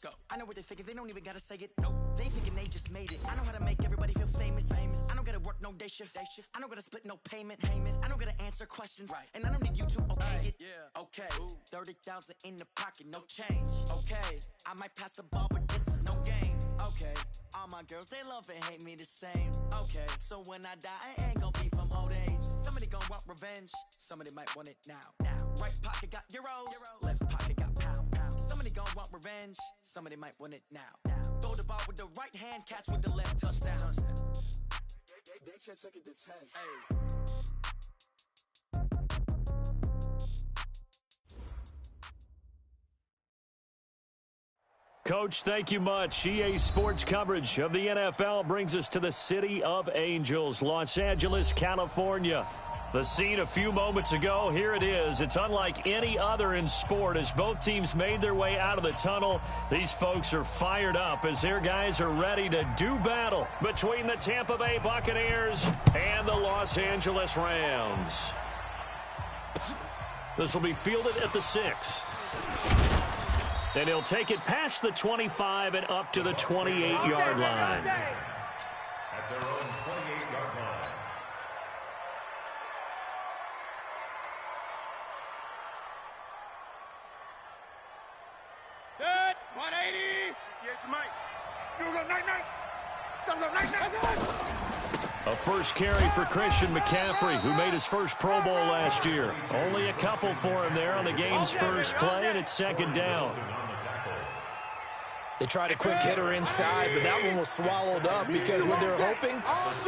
Go. I know what they thinking, they don't even gotta say it. No, they thinking they just made it. I know how to make everybody feel famous. I don't gotta work no day shift. I don't gotta split no payment. I don't gotta answer questions. Right. And I don't need you to okay it. Yeah. Okay. 30,000 in the pocket, no change. Okay. I might pass the ball, but this is no game. Okay. All my girls, they love and hate me the same. Okay. So when I die, I ain't gonna be from old age. Somebody gonna want revenge. Somebody might want it now. Right pocket got euros. Left pocket got pound. Somebody gon' want revenge. Somebody might want it now. Throw the ball with the right hand, catch with the left, touchdown. They can't take it to 10. Hey. Coach, thank you much. EA Sports coverage of the NFL brings us to the City of Angels, Los Angeles, California. The scene a few moments ago, here it is. It's unlike any other in sport as both teams made their way out of the tunnel. These folks are fired up as their guys are ready to do battle between the Tampa Bay Buccaneers and the Los Angeles Rams. This will be fielded at the 6. And he'll take it past the 25 and up to the 28-yard line. At their own 28-yard line. Good. 180. Yes, Mike. You go night-night. A first carry for Christian McCaffrey, who made his first Pro Bowl last year. Only a couple for him there on the game's first play, and it's second down. They tried a quick hitter inside, but that one was swallowed up because what they're hoping,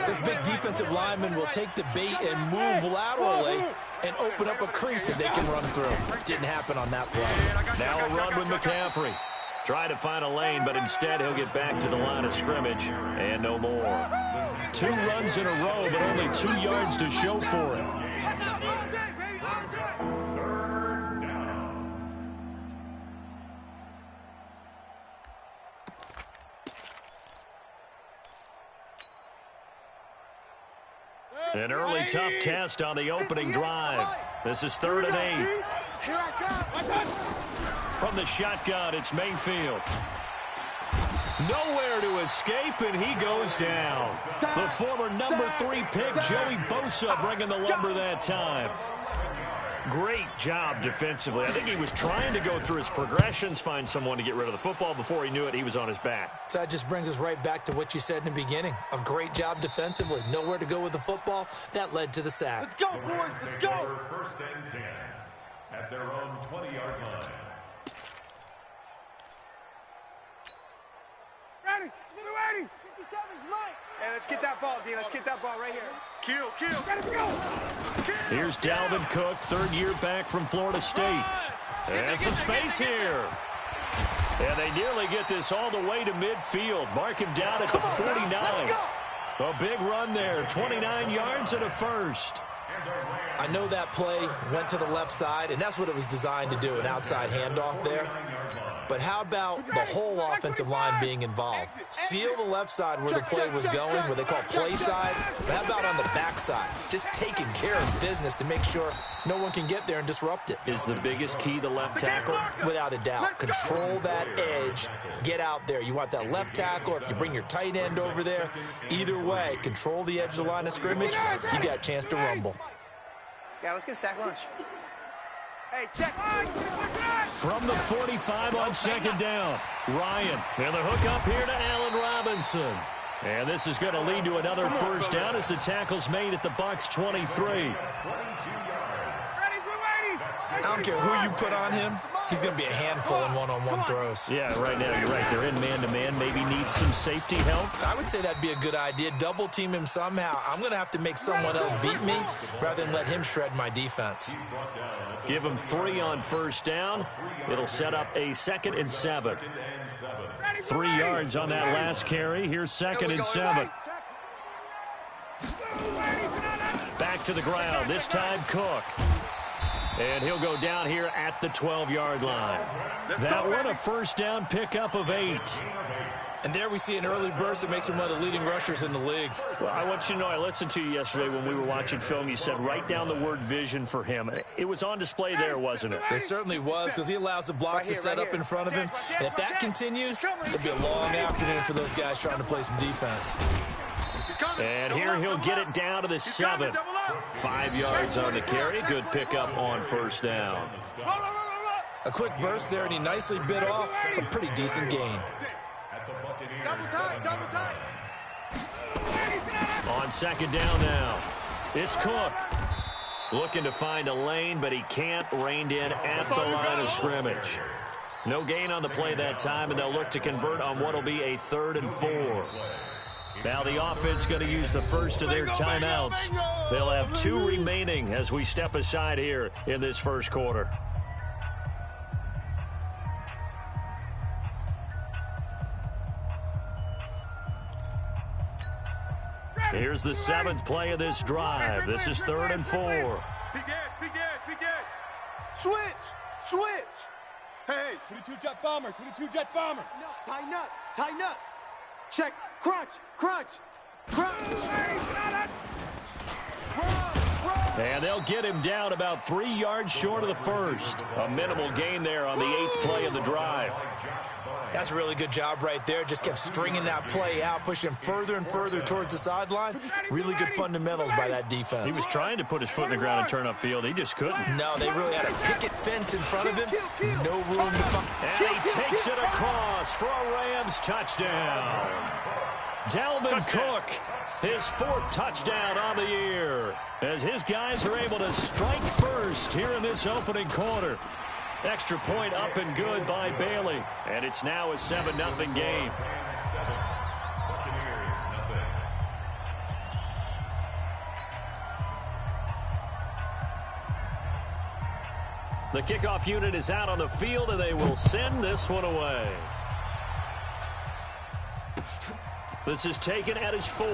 this big defensive lineman will take the bait and move laterally and open up a crease that they can run through. Didn't happen on that play. Now a run with McCaffrey. Try to find a lane, but instead he'll get back to the line of scrimmage and no more. 2 runs in a row, but only 2 yards to show for it. An early tough test on the opening drive. This is 3rd and 8. Here I come. From the shotgun, it's Mayfield. Nowhere to escape, and he goes down. The former number 3 pick, Joey Bosa, bringing the lumber that time. Great job defensively. I think he was trying to go through his progressions, find someone to get rid of the football. Before he knew it, he was on his back. So that just brings us right back to what you said in the beginning. A great job defensively. Nowhere to go with the football. That led to the sack. Let's go, boys. Let's go. 1st and 10 at their own 20-yard line. Ready. 57's Mike. Hey, let's get that ball, D. Let's get that ball right here. Kill. Ready to go. Kill. Here's Dalvin Cook, 3rd year back from Florida State. And some space here. And they nearly get this all the way to midfield. Mark him down at the 49. A big run there, 29 yards and a first. I know that play went to the left side, and that's what it was designed to do, an outside handoff there. But how about the whole offensive line being involved? Seal the left side where the play was going, where they call play side. But how about on the back side? Just taking care of business to make sure no one can get there and disrupt it. Is the biggest key the left tackle? Without a doubt. Control that edge. Get out there. You want that left tackle, or if you bring your tight end over there, either way, control the edge of the line of scrimmage. You got a chance to rumble. Yeah, let's get a sack lunch. Hey, check. From the 45 on 2nd down, Ryan. And the hook up here to Allen Robinson. And this is going to lead to another first down as the tackle's made at the Bucs 23. I don't care who you put on him. He's going to be a handful in one-on-one throws. Yeah, right now you're right. They're in man-to-man. Maybe need some safety help. I would say that'd be a good idea. Double team him somehow. I'm going to have to make someone else beat me rather than let him shred my defense. Give him 3 on first down. It'll set up a 2nd and 7. 3 yards on that last carry. Here's 2nd and 7. Back to the ground. This time Cook. And he'll go down here at the 12-yard line. That one a first down pickup of 8. And there we see an early burst that makes him one of the leading rushers in the league. Well, I want you to know, I listened to you yesterday when we were watching film. You said write down the word vision for him. It was on display there, wasn't it? It certainly was, because he allows the blocks to set up in front of him. And if that continues, it'll be a long afternoon for those guys trying to play some defense. And here he'll get it down to the 7. 5 yards on the carry. Good pickup on first down. A quick burst there, and he nicely bit off a pretty decent gain. Double tight. On second down now, it's Cook. Looking to find a lane, but he can't. Reined in at the line of scrimmage. No gain on the play that time, and they'll look to convert on what will be a 3rd and 4. Now the offense going to use the first of their timeouts. They'll have 2 remaining as we step aside here in this first quarter. Here's the 7th play of this drive. This is 3rd and 4. Big edge. Switch. Hey. 22-jet bomber. No, tighten up. Check. Crunch. And they'll get him down about 3 yards short of the first. A minimal gain there on the 8th play of the drive. That's a really good job right there. Just kept stringing that play out, pushing him further and further towards the sideline. Really good fundamentals by that defense. He was trying to put his foot in the ground and turn upfield. He just couldn't. No, they really had a picket fence in front of him. No room to find. And he takes it across for a Rams touchdown. Dalvin Cook, his 4th touchdown on the year, as his guys are able to strike first here in this opening quarter. Extra point up and good by Bailey. And it's now a 7-0 game. The kickoff unit is out on the field, and they will send this one away. This is taken at his 4.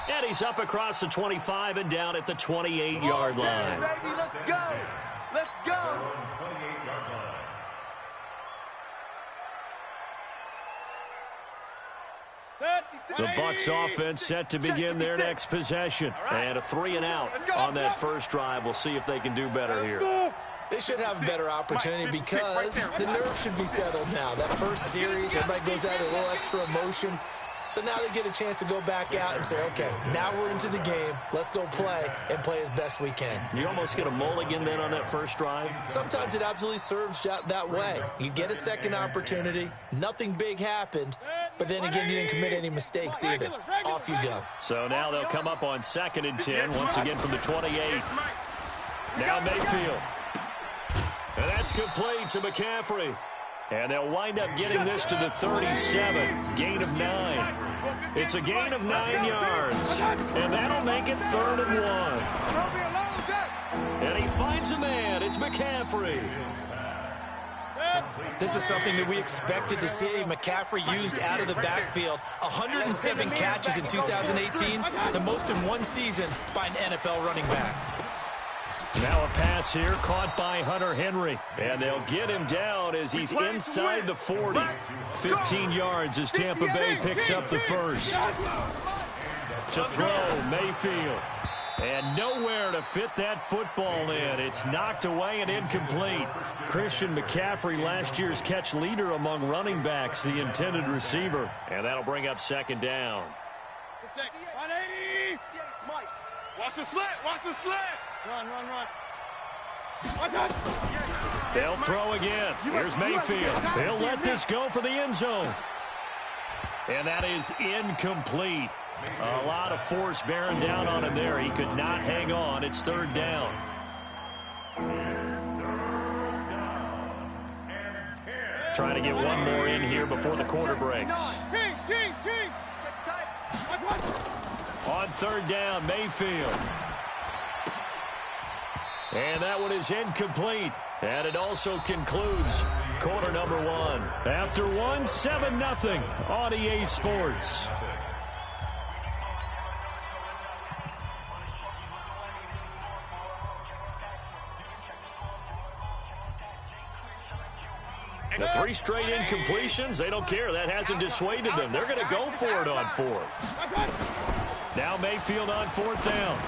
And he's up across the 25 and down at the 28-yard line. Baby, let's go. The Bucs offense set to begin their next possession. And a 3 and out on that first drive. We'll see if they can do better here. They should have a better opportunity because the nerves should be settled now. That first series, everybody goes out with a little extra emotion. So now they get a chance to go back out and say, okay, now we're into the game. Let's go play and play as best we can. You almost get a mulligan then on that first drive? Sometimes it absolutely serves that way. You get a second opportunity. Nothing big happened. But then again, you didn't commit any mistakes either. Off you go. So now they'll come up on 2nd and 10, once again from the 28. Now Mayfield. And that's complete to McCaffrey. And they'll wind up getting this to the 37. Gain of 9. It's a gain of 9 yards. And that'll make it 3rd and 1. And he finds a man. It's McCaffrey. This is something that we expected to see. McCaffrey used out of the backfield. 107 catches in 2018, the most in one season by an NFL running back. Now a pass here caught by Hunter Henry. And they'll get him down as he's inside the 40. 15 yards as Tampa Bay picks up the first. To throw, Mayfield. And nowhere to fit that football in. It's knocked away and incomplete. Christian McCaffrey, last year's catch leader among running backs, the intended receiver. And that'll bring up 2nd down. 180. Watch the slant. Run. They'll throw again. Here's Mayfield. They'll let this go for the end zone. And that is incomplete. A lot of force bearing down on him there. He could not hang on. It's 3rd down. Trying to get one more in here before the quarter breaks. King. On 3rd down, Mayfield. And that one is incomplete. And it also concludes quarter number 1. After 7-0 on EA Sports. The 3 straight incompletions, they don't care. That hasn't dissuaded them. They're going to go for it on 4th. Now Mayfield on 4th down.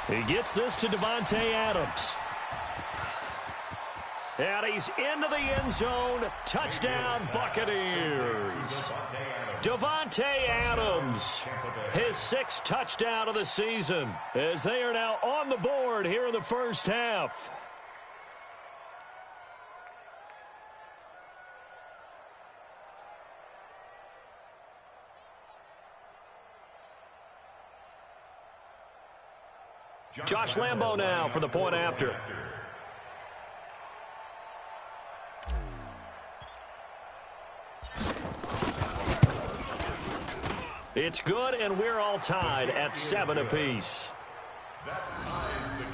He gets this to Davante Adams. And he's into the end zone. Touchdown, Buccaneers. Davante Adams, his 6th touchdown of the season, as they are now on the board here in the first half. Josh Lambo now for the point after. It's good, and we're all tied at 7 apiece. That ties the game.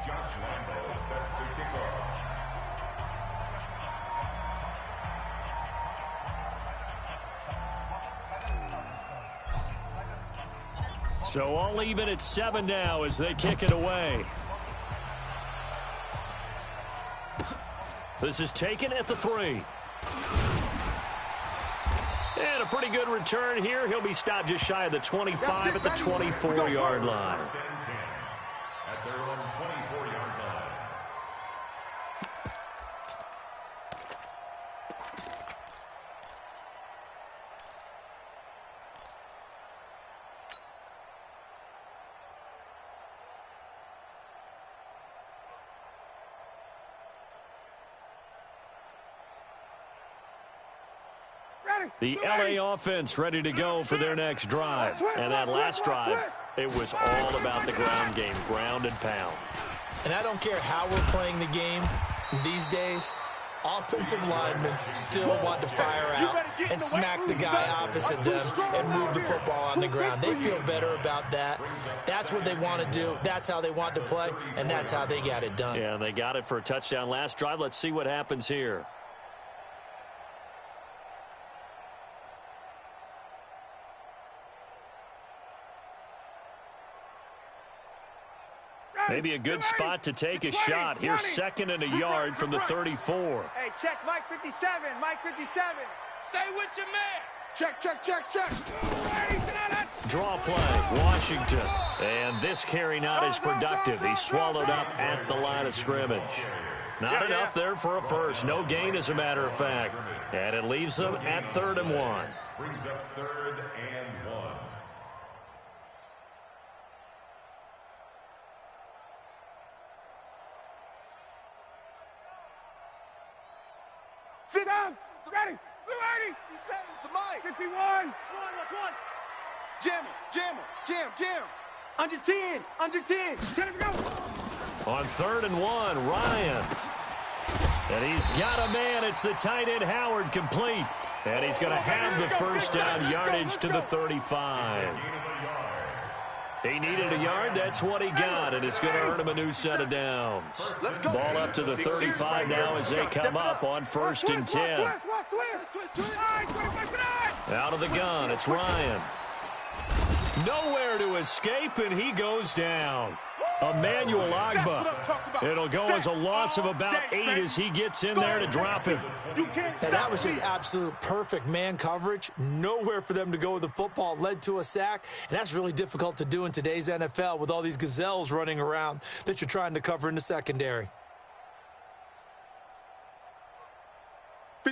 Josh Lambo is set to kick off. So all even at 7 now as they kick it away. This is taken at the 3. And a pretty good return here. He'll be stopped just shy of the 25 at the 24-yard line. At their own 24-yard line. The LA offense ready to go for their next drive. And that last drive, it was all about the ground game, ground and pound. And I don't care how we're playing the game these days, offensive linemen still want to fire out and smack the guy opposite them and move the football on the ground. They feel better about that. That's what they want to do. That's how they want to play, and that's how they got it done. Yeah, they got it for a touchdown last drive. Let's see what happens here. Maybe a good spot to take a shot. Here's 2nd and a yard from the 34. Hey, check Mike 57. Mike 57. Stay with your man. Check, check, check, check. Draw play, Washington. And this carry not as productive. He's swallowed up at the line of scrimmage. Not enough there for a first. No gain, as a matter of fact. And it leaves them at 3rd and 1. Brings up 3rd and 1. Sit down. Ready. Blue 80. 57's the mic. 51. Watch one. Jam him. Jam him. Jam, jam. Under 10. Under 10. 10 to go. On 3rd and 1, Ryan. And he's got a man. It's the tight end, Howard, complete. And he's going to have the first down yardage to the 35. He needed a yard. That's what he got, and it's going to earn him a new set of downs. Ball up to the 35 now as they come up on 1st and 10. Out of the gun, it's Ryan. Nowhere to escape, and he goes down. Emmanuel Agba. It'll go as a loss of about 8 as he gets in there to drop him. And that was just absolute perfect man coverage. Nowhere for them to go with the football. Led to a sack. And that's really difficult to do in today's NFL with all these gazelles running around that you're trying to cover in the secondary.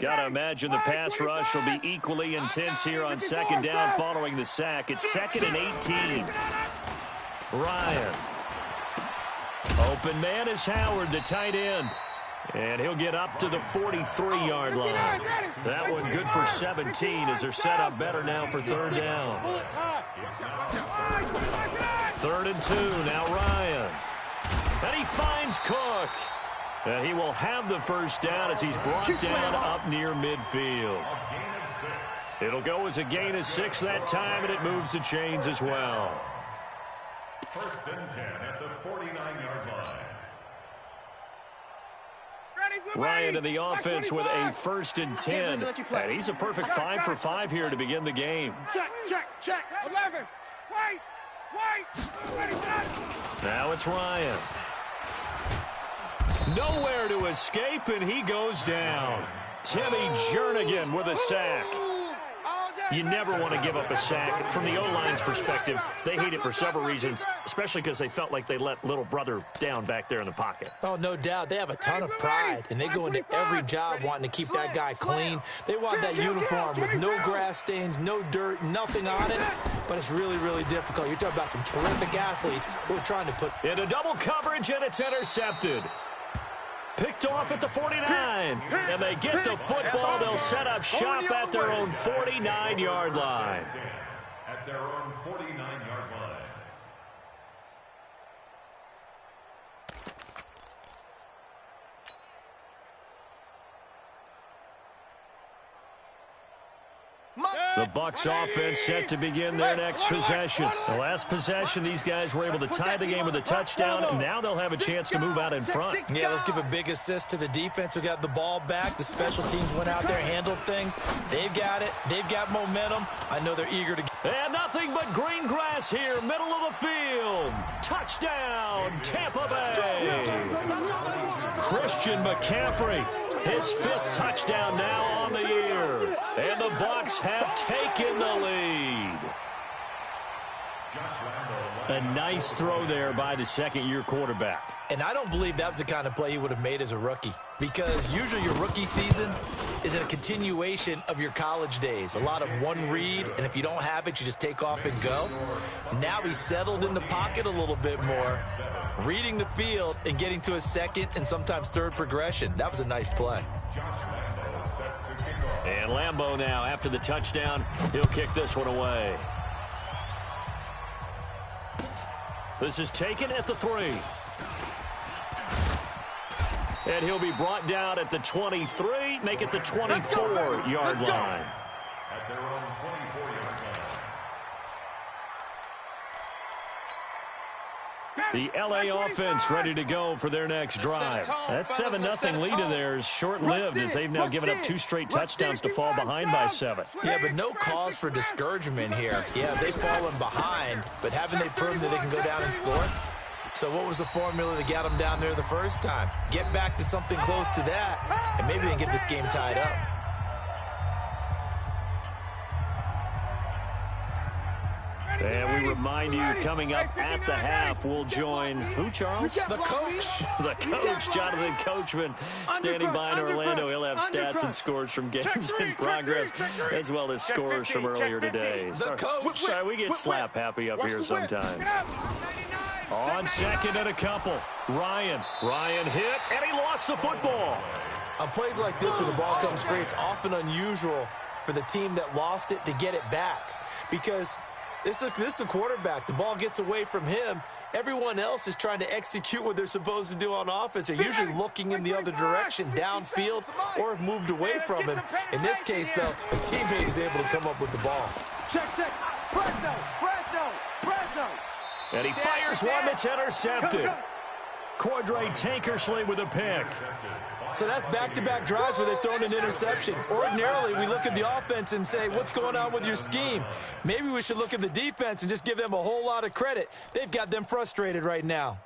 Got to imagine the pass rush will be equally intense here on 2nd down following the sack. It's 2nd and 18. Ryan. Open man is Howard, the tight end. And he'll get up to the 43-yard line. That one good for 17 as they're set up better now for 3rd down. 3rd and 2, now Ryan. And he finds Cook. And he will have the first down as he's brought down up near midfield. It'll go as a gain of 6 that time, and it moves the chains as well. 1st and 10 at the 49-yard line. Ryan to the offense with a 1st and 10. And he's a perfect 5 for 5 here to begin the game. Check, check, check. 11. Wait. Ready, now it's Ryan. nowhere to escape, and he goes down. Timmy Jernigan with a sack. You never want to give up a sack. From the O-line's perspective, they hate it for several reasons, especially because they felt like they let little brother down back there in the pocket. Oh, no doubt. They have a ton of pride, and they go into every job wanting to keep that guy clean. They want that uniform with no grass stains, no dirt, nothing on it, but it's really, really difficult. You're talking about some terrific athletes who are trying to put... Into double coverage, and it's intercepted. Picked off at the 49, and they get the football. They'll set up shop at their own 49-yard line. At their own 49-yard line. The Bucs offense set to begin their next possession. The last possession, these guys were able to tie the game with a touchdown, and now they'll have a chance to move out in front. Yeah, let's give a big assist to the defense who got the ball back. The special teams went out there, handled things. They've got it. They've got momentum. I know they're eager to... And nothing but green grass here, middle of the field. Touchdown, Tampa Bay. Christian McCaffrey, his 5th touchdown now on the year. And the Bucs have taken the lead. A nice throw there by the second-year quarterback. And I don't believe that was the kind of play he would have made as a rookie, because usually your rookie season is a continuation of your college days. A lot of one read, and if you don't have it, you just take off and go. Now he's settled in the pocket a little bit more, reading the field and getting to a second and sometimes third progression. That was a nice play. And Lambeau now, after the touchdown, he'll kick this one away. This is taken at the 3. And he'll be brought down at the 23, make it the 24-yard line. At their own 24-yard line. The LA offense ready to go for their next drive. That 7-0 lead of theirs short-lived as they've now given up 2 straight touchdowns to fall behind by 7. Yeah, but no cause for discouragement here. Yeah, they've fallen behind, but haven't they proven that they can go down and score? So what was the formula that got them down there the first time? Get back to something close to that, and maybe they can get this game tied up. And we remind you, coming up at the half, we'll join who, Charles? The coach. The coach, Jonathan Coachman, standing by in Orlando. He'll have stats and scores from games in progress, as well as scores from earlier today. The coach. Sorry, we get slap happy up here sometimes. On second and a couple. Ryan hit, and he lost the football. On plays like this, when the ball comes free, it's often unusual for the team that lost it to get it back, because this is the quarterback. The ball gets away from him. Everyone else is trying to execute what they're supposed to do on offense. They're usually looking in the other direction, downfield, or have moved away from him. In this case, though, a teammate is able to come up with the ball. Check. Fresno. And he fires one that's intercepted. Cordray Tankersley with a pick. So that's back-to-back drives where they've thrown an interception. Ordinarily, we look at the offense and say, what's going on with your scheme? Maybe we should look at the defense and just give them a whole lot of credit. They've got them frustrated right now.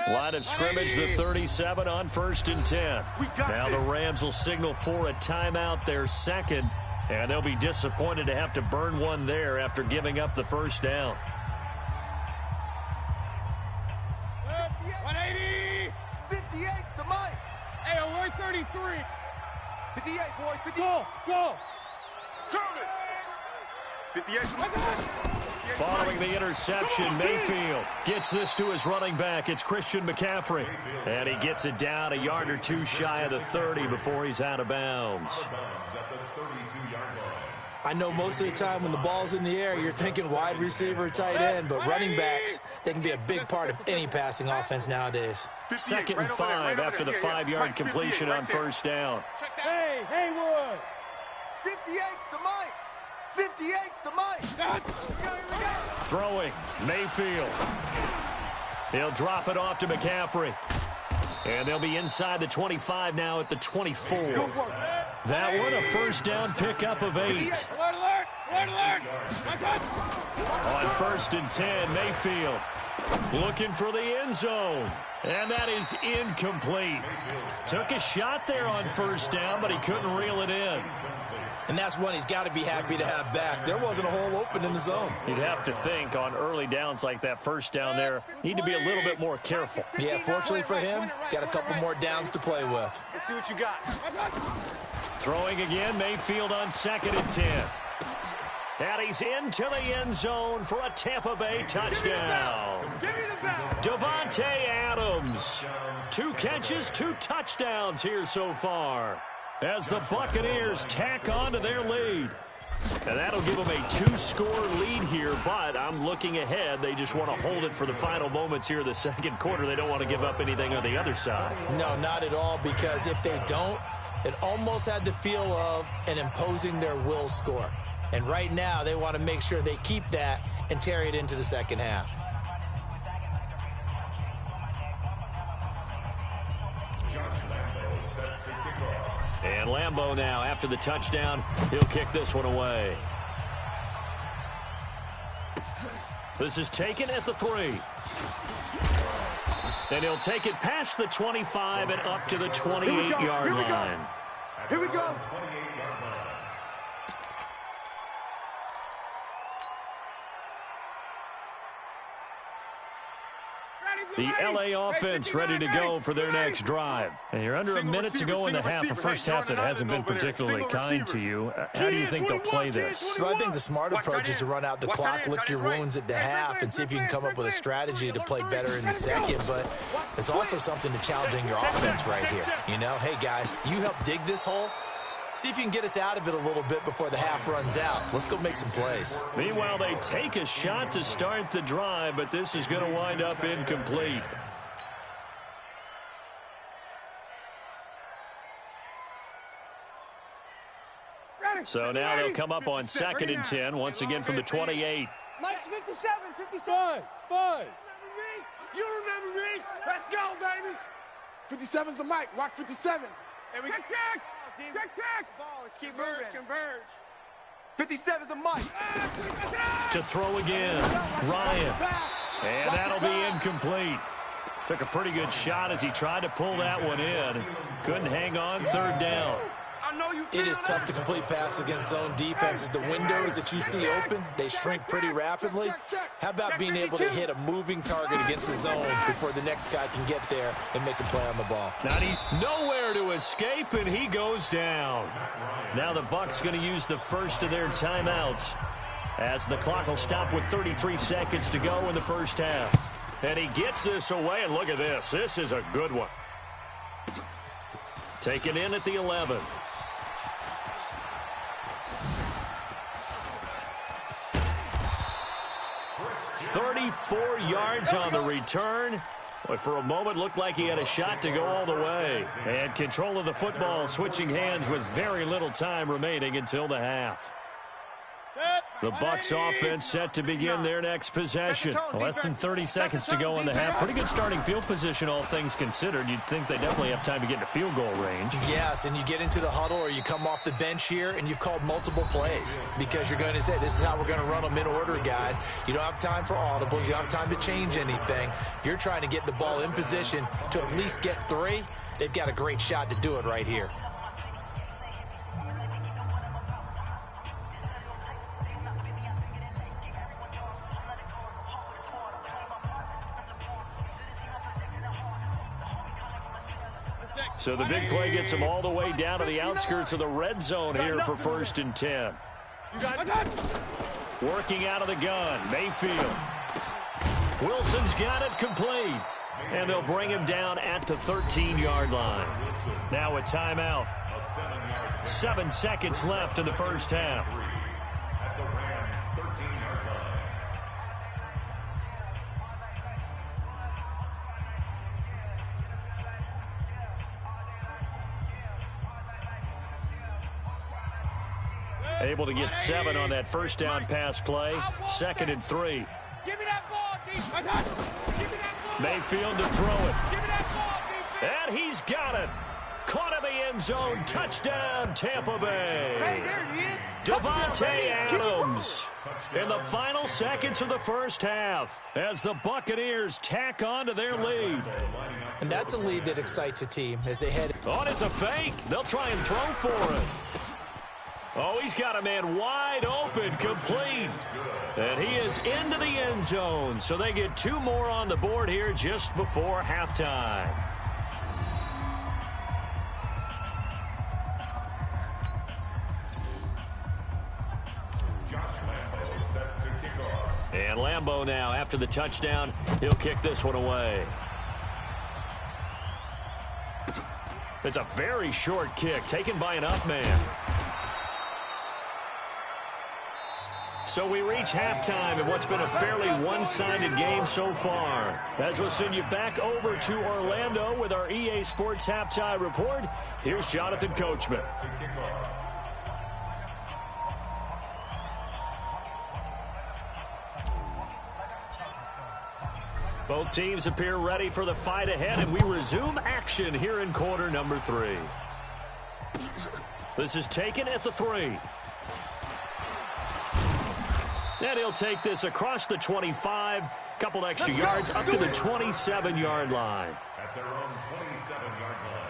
Line of scrimmage, the 37 on 1st and 10. Now the Rams will signal for a timeout, their second, and they'll be disappointed to have to burn one there after giving up the first down. 180. 58, the mic. Hey, 133. 58, boys. 58. Go. Turn it. 58. Following the interception, Mayfield gets this to his running back. It's Christian McCaffrey. And he gets it down a yard or two shy of the 30 before he's out of bounds. I know most of the time when the ball's in the air, you're thinking wide receiver, tight end, but running backs, they can be a big part of any passing offense nowadays. 2nd and 5 after the 5-yard completion on first down. Hey, Haywood. 58's the mic. 58's the mic. Throwing, Mayfield. He'll drop it off to McCaffrey. And they'll be inside the 25 now at the 24. That one, a first down pickup of 8. Alert, alert, alert, alert. On 1st and 10, Mayfield looking for the end zone. And that is incomplete. Took a shot there on 1st down, but he couldn't reel it in. And that's one he's got to be happy to have back. There wasn't a hole open in the zone. You'd have to think on early downs like that, 1st down there, need to be a little bit more careful. Yeah, fortunately for him, got a couple more downs to play with. Let's see what you got. Throwing again, Mayfield on 2nd and 10. And he's into the end zone for a Tampa Bay touchdown. Give me the ball. Davante Adams. 2 catches, 2 touchdowns here so far, as the Buccaneers tack on to their lead. And that'll give them a 2-score lead here, but I'm looking ahead. They just want to hold it for the final moments here of the 2nd quarter. They don't want to give up anything on the other side. No, not at all, because if they don't, it almost had the feel of an imposing their will score. And right now, they want to make sure they keep that and carry it into the 2nd half. And Lambeau now, after the touchdown, he'll kick this one away. This is taken at the 3. And he'll take it past the 25 and up to the 28-yard line. Here we go. The LA offense ready to go for their next drive. And you're under a minute to go in the half. A first half that hasn't been particularly kind to you. How do you think they'll play this? Well, I think the smart approach is to run out the clock, lick your wounds at the half, and see if you can come up with a strategy to play better in the 2nd. But there's also something to challenging your offense right here. You know, hey, guys, you help dig this hole. See if you can get us out of it a little bit before the half runs out. Let's go make some plays. Meanwhile, they take a shot to start the drive, but this is going to wind up incomplete. So now they'll come up on 2nd and 10, once again from the 28. Mike's 57, 57. Buzz. You remember me? Let's go, baby. 57's the mic. Watch 57. Here we go. Check. Ball, let's keep moving. Converge. 57's the mic. To throw again, Ryan. And that'll be incomplete. Took a pretty good shot as he tried to pull that one in. Couldn't hang on, 3rd down. It is tough to complete passes against zone defenses. The windows that you see open, they shrink pretty rapidly. How about being able to hit a moving target against the zone before the next guy can get there and make a play on the ball? Now he's nowhere to escape, and he goes down. Now the Bucs going to use the first of their timeouts, as the clock will stop with 33 seconds to go in the first half. And he gets this away, and look at this. This is a good one. Taken in at the 11. 34 yards on the return. But for a moment, looked like he had a shot to go all the way. And control of the football, switching hands with very little time remaining until the half. The Bucs offense set to begin their next possession. Less than 30 seconds to go in the half. Pretty good starting field position, all things considered. You'd think they definitely have time to get into field goal range. Yes, and you get into the huddle or you come off the bench here and you've called multiple plays because you're going to say, this is how we're going to run them in order, guys. You don't have time for audibles. You don't have time to change anything. You're trying to get the ball in position to at least get 3. They've got a great shot to do it right here. So the big play gets him all the way down to the outskirts of the red zone here for 1st and 10. Working out of the gun, Mayfield. Wilson's got it complete. And they'll bring him down at the 13-yard line. Now a timeout. 7 seconds left in the first half. Able to get 7 on that first down pass play. 2nd and 3. Give me that ball, D. Give me that ball. Mayfield to throw it. And he's got it. Caught in the end zone. Touchdown, Tampa Bay. Hey, there he is. Devontae Adams in the final seconds of the first half as the Buccaneers tack on to their lead. And that's a lead that excites a team as they head. Oh, and it's a fake. They'll try and throw for it. Oh, he's got a man wide open, complete. And he is into the end zone. So they get 2 more on the board here just before halftime. And Lambeau now, after the touchdown, he'll kick this one away. It's a very short kick, taken by an up man. So we reach halftime in what's been a fairly one-sided game so far. As we'll send you back over to Orlando with our EA Sports Halftime Report, here's Jonathan Coachman. Both teams appear ready for the fight ahead, and we resume action here in quarter number 3. This is taken at the 3. And he'll take this across the 25, couple extra yards up to the 27-yard line. At their own 27-yard line.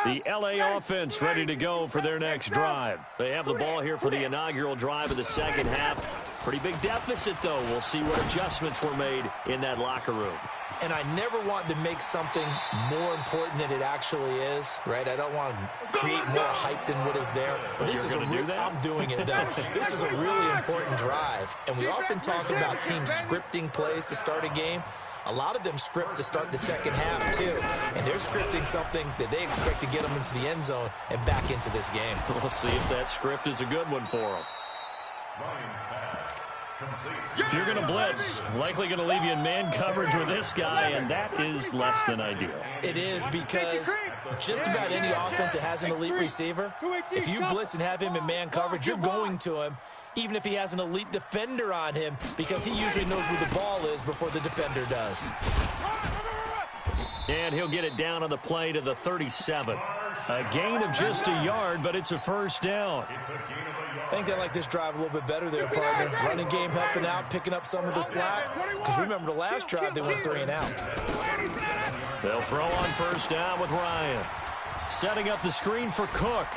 The LA offense ready to go for their next drive. They have the ball here for the inaugural drive of the second half. Pretty big deficit, though. We'll see what adjustments were made in that locker room. And I never want to make something more important than it actually is, right? I don't want to create more hype than what is there. But this is I'm doing it, though. This is a really important drive. And we often talk about teams scripting plays to start a game. A lot of them script to start the second half, too. And they're scripting something that they expect to get them into the end zone and back into this game. We'll see if that script is a good one for them. If you're going to blitz, likely going to leave you in man coverage with this guy, and that is less than ideal. It is, because just about any offense that has an elite receiver, if you blitz and have him in man coverage, you're going to him, even if he has an elite defender on him, because he usually knows where the ball is before the defender does. And he'll get it down on the play to the 37. A gain of just a yard, but it's a first down. I think they like this drive a little bit better there, partner. Running game helping out, picking up some of the slack. Because remember, the last drive, they went 3 and out. They'll throw on first down with Ryan. Setting up the screen for Cook.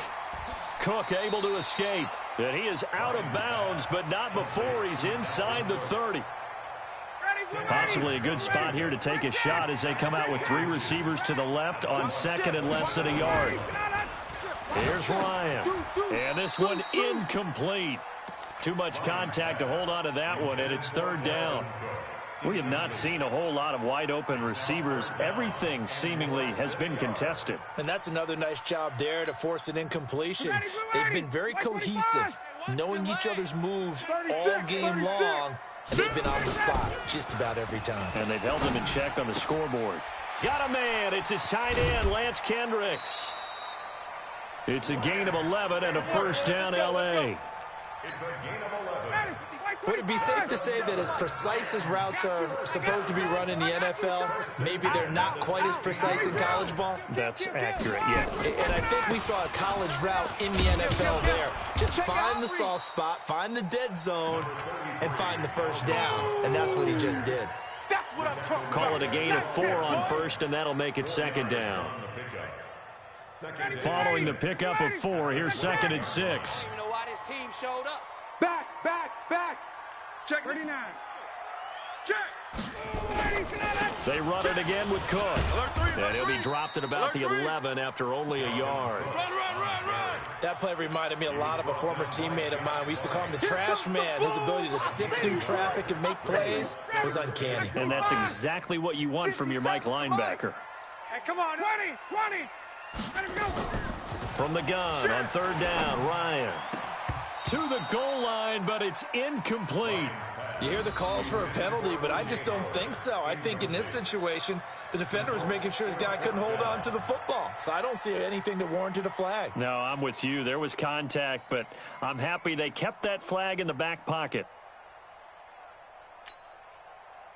Cook able to escape. And he is out of bounds, but not before he's inside the 30. Possibly a good spot here to take a shot as they come out with 3 receivers to the left on second and less than a yard. Here's Ryan. And this one incomplete. Too much contact to hold on to that one, and it's third down. We have not seen a whole lot of wide-open receivers. Everything seemingly has been contested. And that's another nice job there to force an incompletion. They've been very cohesive, knowing each other's moves all game long, and they've been on the spot just about every time. And they've held them in check on the scoreboard. Got a man. It's his tight end, Lance Kendricks. It's a gain of 11 and a first down, L.A. It's a gain of 11. Would it be safe to say that as precise as routes are supposed to be run in the NFL, maybe they're not quite as precise in college ball? That's accurate, yeah. And I think we saw a college route in the NFL there. Just find the soft spot, find the dead zone, and find the first down. And that's what he just did. That's what I'm talking about. Call it a gain of 4 on first, and that'll make it second down. Following the pickup of 4, here's second and 6. You know why this team showed up? Back. Check 39. Check. They run it again with Cook. And he'll be dropped at about the 11 after only a yard. Run. That play reminded me a lot of a former teammate of mine. We used to call him the trash man. His ability to sift through traffic and make plays was uncanny. And that's exactly what you want from your Mike linebacker. Hey, come on. 20. Let him go. From the gun on third down, Ryan. to the goal line, but it's incomplete. You hear the calls for a penalty, but I just don't think so. I think in this situation, the defender was making sure his guy couldn't hold on to the football. So I don't see anything that warranted a flag. No, I'm with you. There was contact, but I'm happy they kept that flag in the back pocket.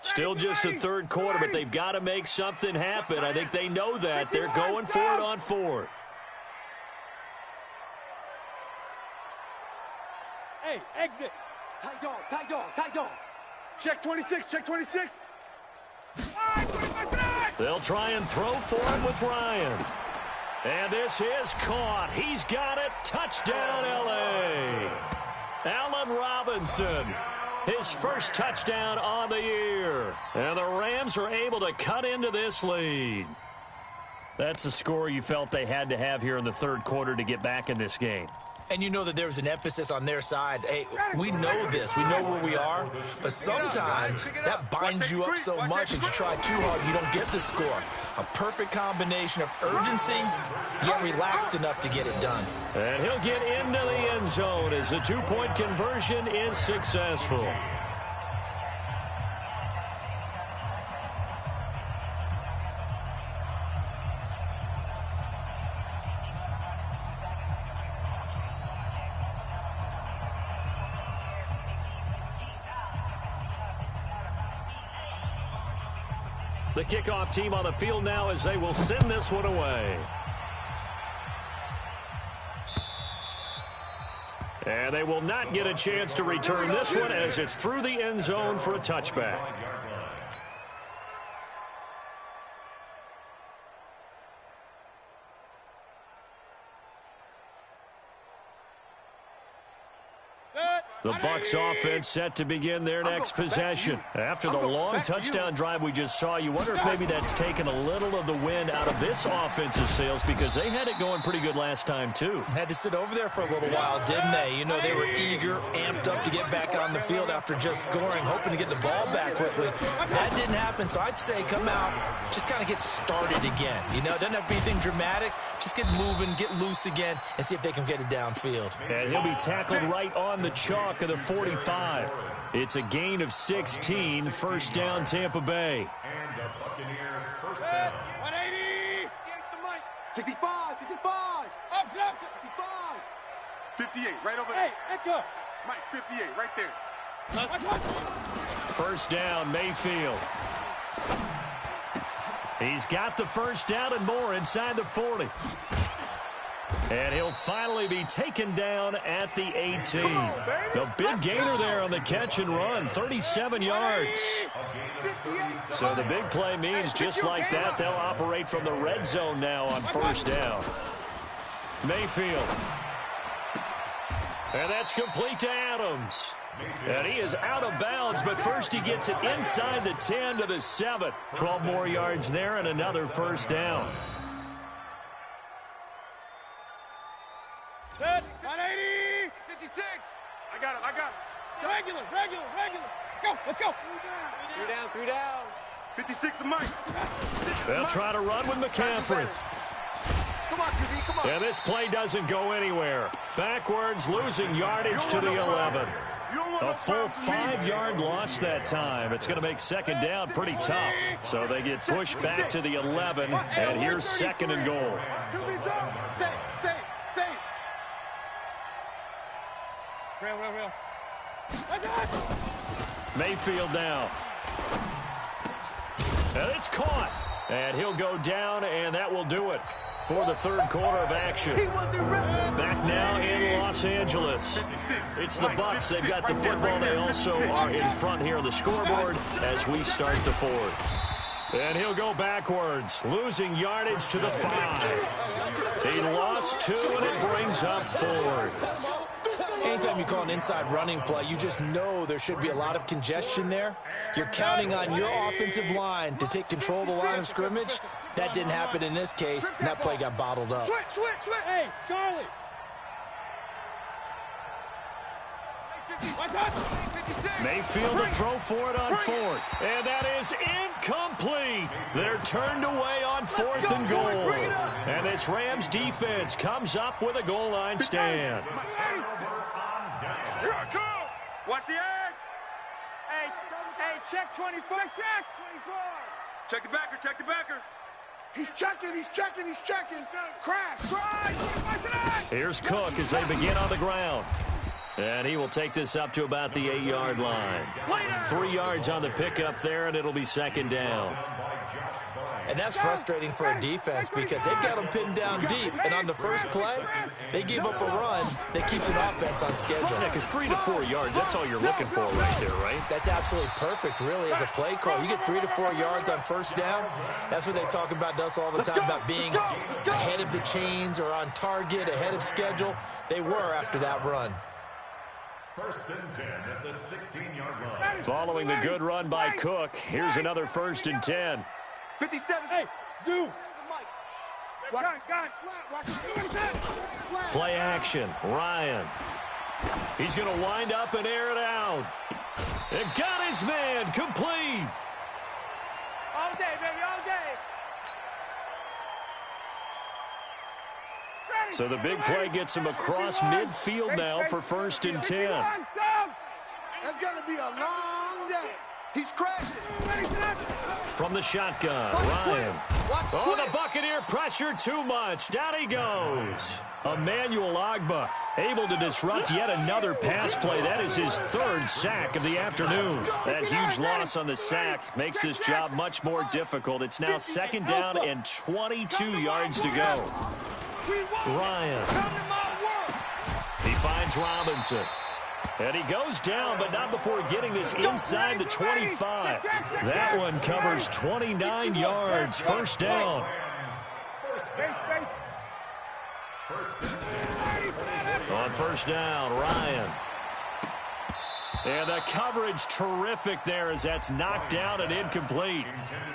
Still just the third quarter, but they've got to make something happen. I think they know that. They're going for it on fourth. Hey, exit. Tight dog, tight dog, tight dog. Check 26, check 26. They'll try and throw for him with Ryan. And this is caught. He's got it. Touchdown, L.A. Allen Robinson, his first touchdown on the year. And the Rams are able to cut into this lead. That's a score you felt they had to have here in the third quarter to get back in this game. And you know that there was an emphasis on their side. Hey, we know this. We know where we are. But sometimes that binds you up so much that you try too hard, you don't get the score. A perfect combination of urgency, yet relaxed enough to get it done. And he'll get into the end zone as the two-point conversion is successful. The kickoff team on the field now as they will send this one away. And they will not get a chance to return this one as it's through the end zone for a touchback. The Bucs offense set to begin their next possession. After the long touchdown drive we just saw, you wonder if maybe that's taken a little of the wind out of this offense's sails because they had it going pretty good last time too. Had to sit over there for a little while, didn't they? You know, they were eager, amped up to get back on the field after just scoring, hoping to get the ball back quickly. That didn't happen, so I'd say come out, just kind of get started again. You know, it doesn't have to be anything dramatic. Just get moving, get loose again, and see if they can get it downfield. And he'll be tackled right on the chalk of the 45. It's a gain of 16, first down Tampa Bay. And the Buccaneer first down. 180. 65, 65. Up, left. 65. 58, right over Hey, there. echo. Mike, 58, right there. First down, Mayfield. He's got the first down and more inside the 40. And he'll finally be taken down at the 18. A big gainer there on the catch and run, 37 yards. So the big play means just like that, they'll operate from the red zone now on first down. Mayfield. And that's complete to Adams. And he is out of bounds, but first he gets it inside the 10 to the 7. 12 more yards there and another first down. Set. 180. 56. I got it. Regular. Go, let's go. 3 down. 56 to Mike. They'll try to run with McCaffrey. Come on, QB, come on. And this play doesn't go anywhere. Backwards, losing yardage to the 11. A full 5-yard loss that time. It's going to make second down pretty tough. So they get pushed back to the 11, and here's second and goal. Safe. Real. Mayfield now. And it's caught. And he'll go down, and that will do it for the third quarter of action. Back now in Los Angeles. It's the Bucs. They've got the football. They also are in front here on the scoreboard as we start the fourth. And he'll go backwards, losing yardage to the 5. He lost 2, and it brings up fourth. Anytime you call an inside running play, you just know there should be a lot of congestion there. You're counting on your offensive line to take control of the line of scrimmage. That didn't happen in this case, and that play got bottled up. Switch. Hey, Charlie. Mayfield to throw for it on fourth. And that is incomplete. They're turned away on fourth and goal. And this Rams defense comes up with a goal line stand. Here I come. Watch the edge. Hey, check 24. Check 24. Check the backer, check the backer. He's checking. Crash. Here's Cook as they begin on the ground. And he will take this up to about the 8-yard line. 3 yards on the pickup there, and it'll be second down. And that's frustrating for a defense because they've got them pinned down deep. And on the first play, they give up a run that keeps an offense on schedule. Yeah, because 3 to 4 yards, that's all you're looking for right there, right? That's absolutely perfect, really, as a play call. You get 3 to 4 yards on first down. That's what they talk about us all the time, about being ahead of the chains or on target, ahead of schedule. They were after that run. First and 10 at the 16-yard line. Following the good run by Cook, here's another first and 10. 57. Hey, zoom. Play action, Ryan. He's going to wind up and air it out. It got his man complete. All day, baby, all day. So the big play gets him across midfield now for first and 10. That's going to be a long day. He's crashing. From the shotgun, Ryan. Oh, the Buccaneer pressure too much. Down he goes. Emmanuel Ogbah able to disrupt yet another pass play. That is his 3rd sack of the afternoon. That huge loss on the sack makes this job much more difficult. It's now second down and 22 yards to go. Ryan. He finds Robinson. And he goes down, but not before getting this inside the 25. That one covers 29 yards. First down. On first down, Ryan. And the coverage terrific there as that's knocked down and incomplete.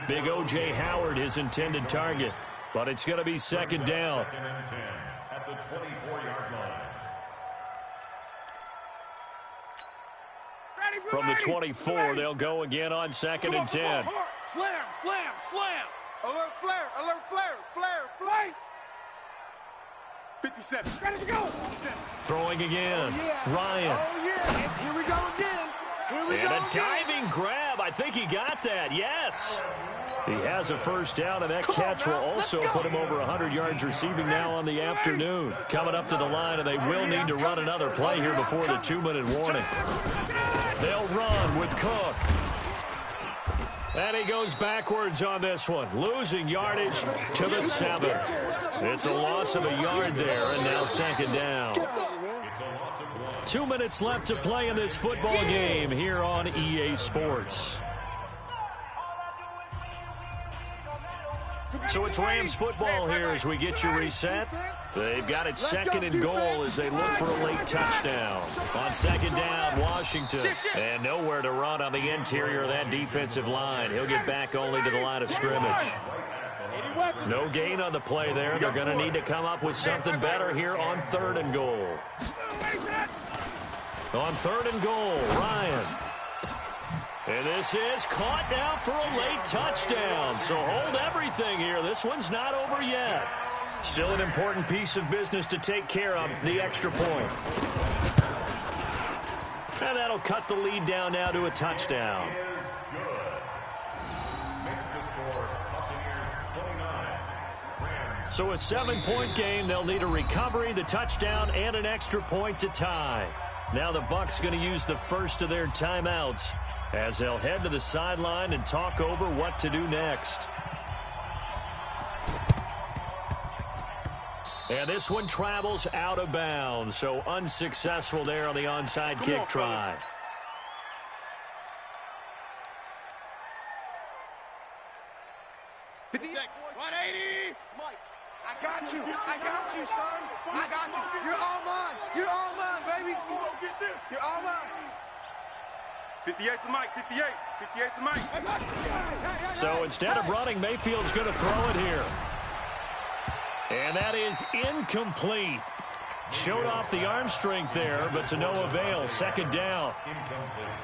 Big O.J. Howard, his intended target. But it's going to be second down. Second and 10 at the 24-yard line. From the 24, they'll go again on second and 10. Slam. Alert flare. 57. Ready to go. Throwing again. Oh, yeah. Ryan. Oh, yeah. Here we go again. And a diving grab. I think he got that. Yes. He has a first down, and that catch will also put him over 100 yards receiving now on the afternoon. Coming up to the line, and they will need to run another play here before the 2-minute warning. They'll run with Cook. And he goes backwards on this one, losing yardage to the 7. It's a loss of a yard there, and now second down. 2 minutes left to play in this football game here on EA Sports. So it's Rams football here as we get you reset. They've got it second and goal as they look for a late touchdown. On second down, Washington. And nowhere to run on the interior of that defensive line. He'll get back only to the line of scrimmage. No gain on the play there. They're going to need to come up with something better here on 3rd and goal. On 3rd and goal, Ryan. And this is caught now for a late touchdown. So hold everything here. This one's not over yet. Still an important piece of business to take care of, the extra point. And that'll cut the lead down now to a touchdown. So a 7-point game. They'll need a recovery, the touchdown, and an extra point to tie. Now the Bucs going to use the first of their timeouts as they'll head to the sideline and talk over what to do next. And this one travels out of bounds, so unsuccessful there on the onside kick try. Mike, I got you, son. I got you. You're all mine, baby. You're all mine. 58's the Mike, 58's the Mike. So instead of running, Mayfield's going to throw it here. And that is incomplete. Showed off the arm strength there, but to no avail. Second down.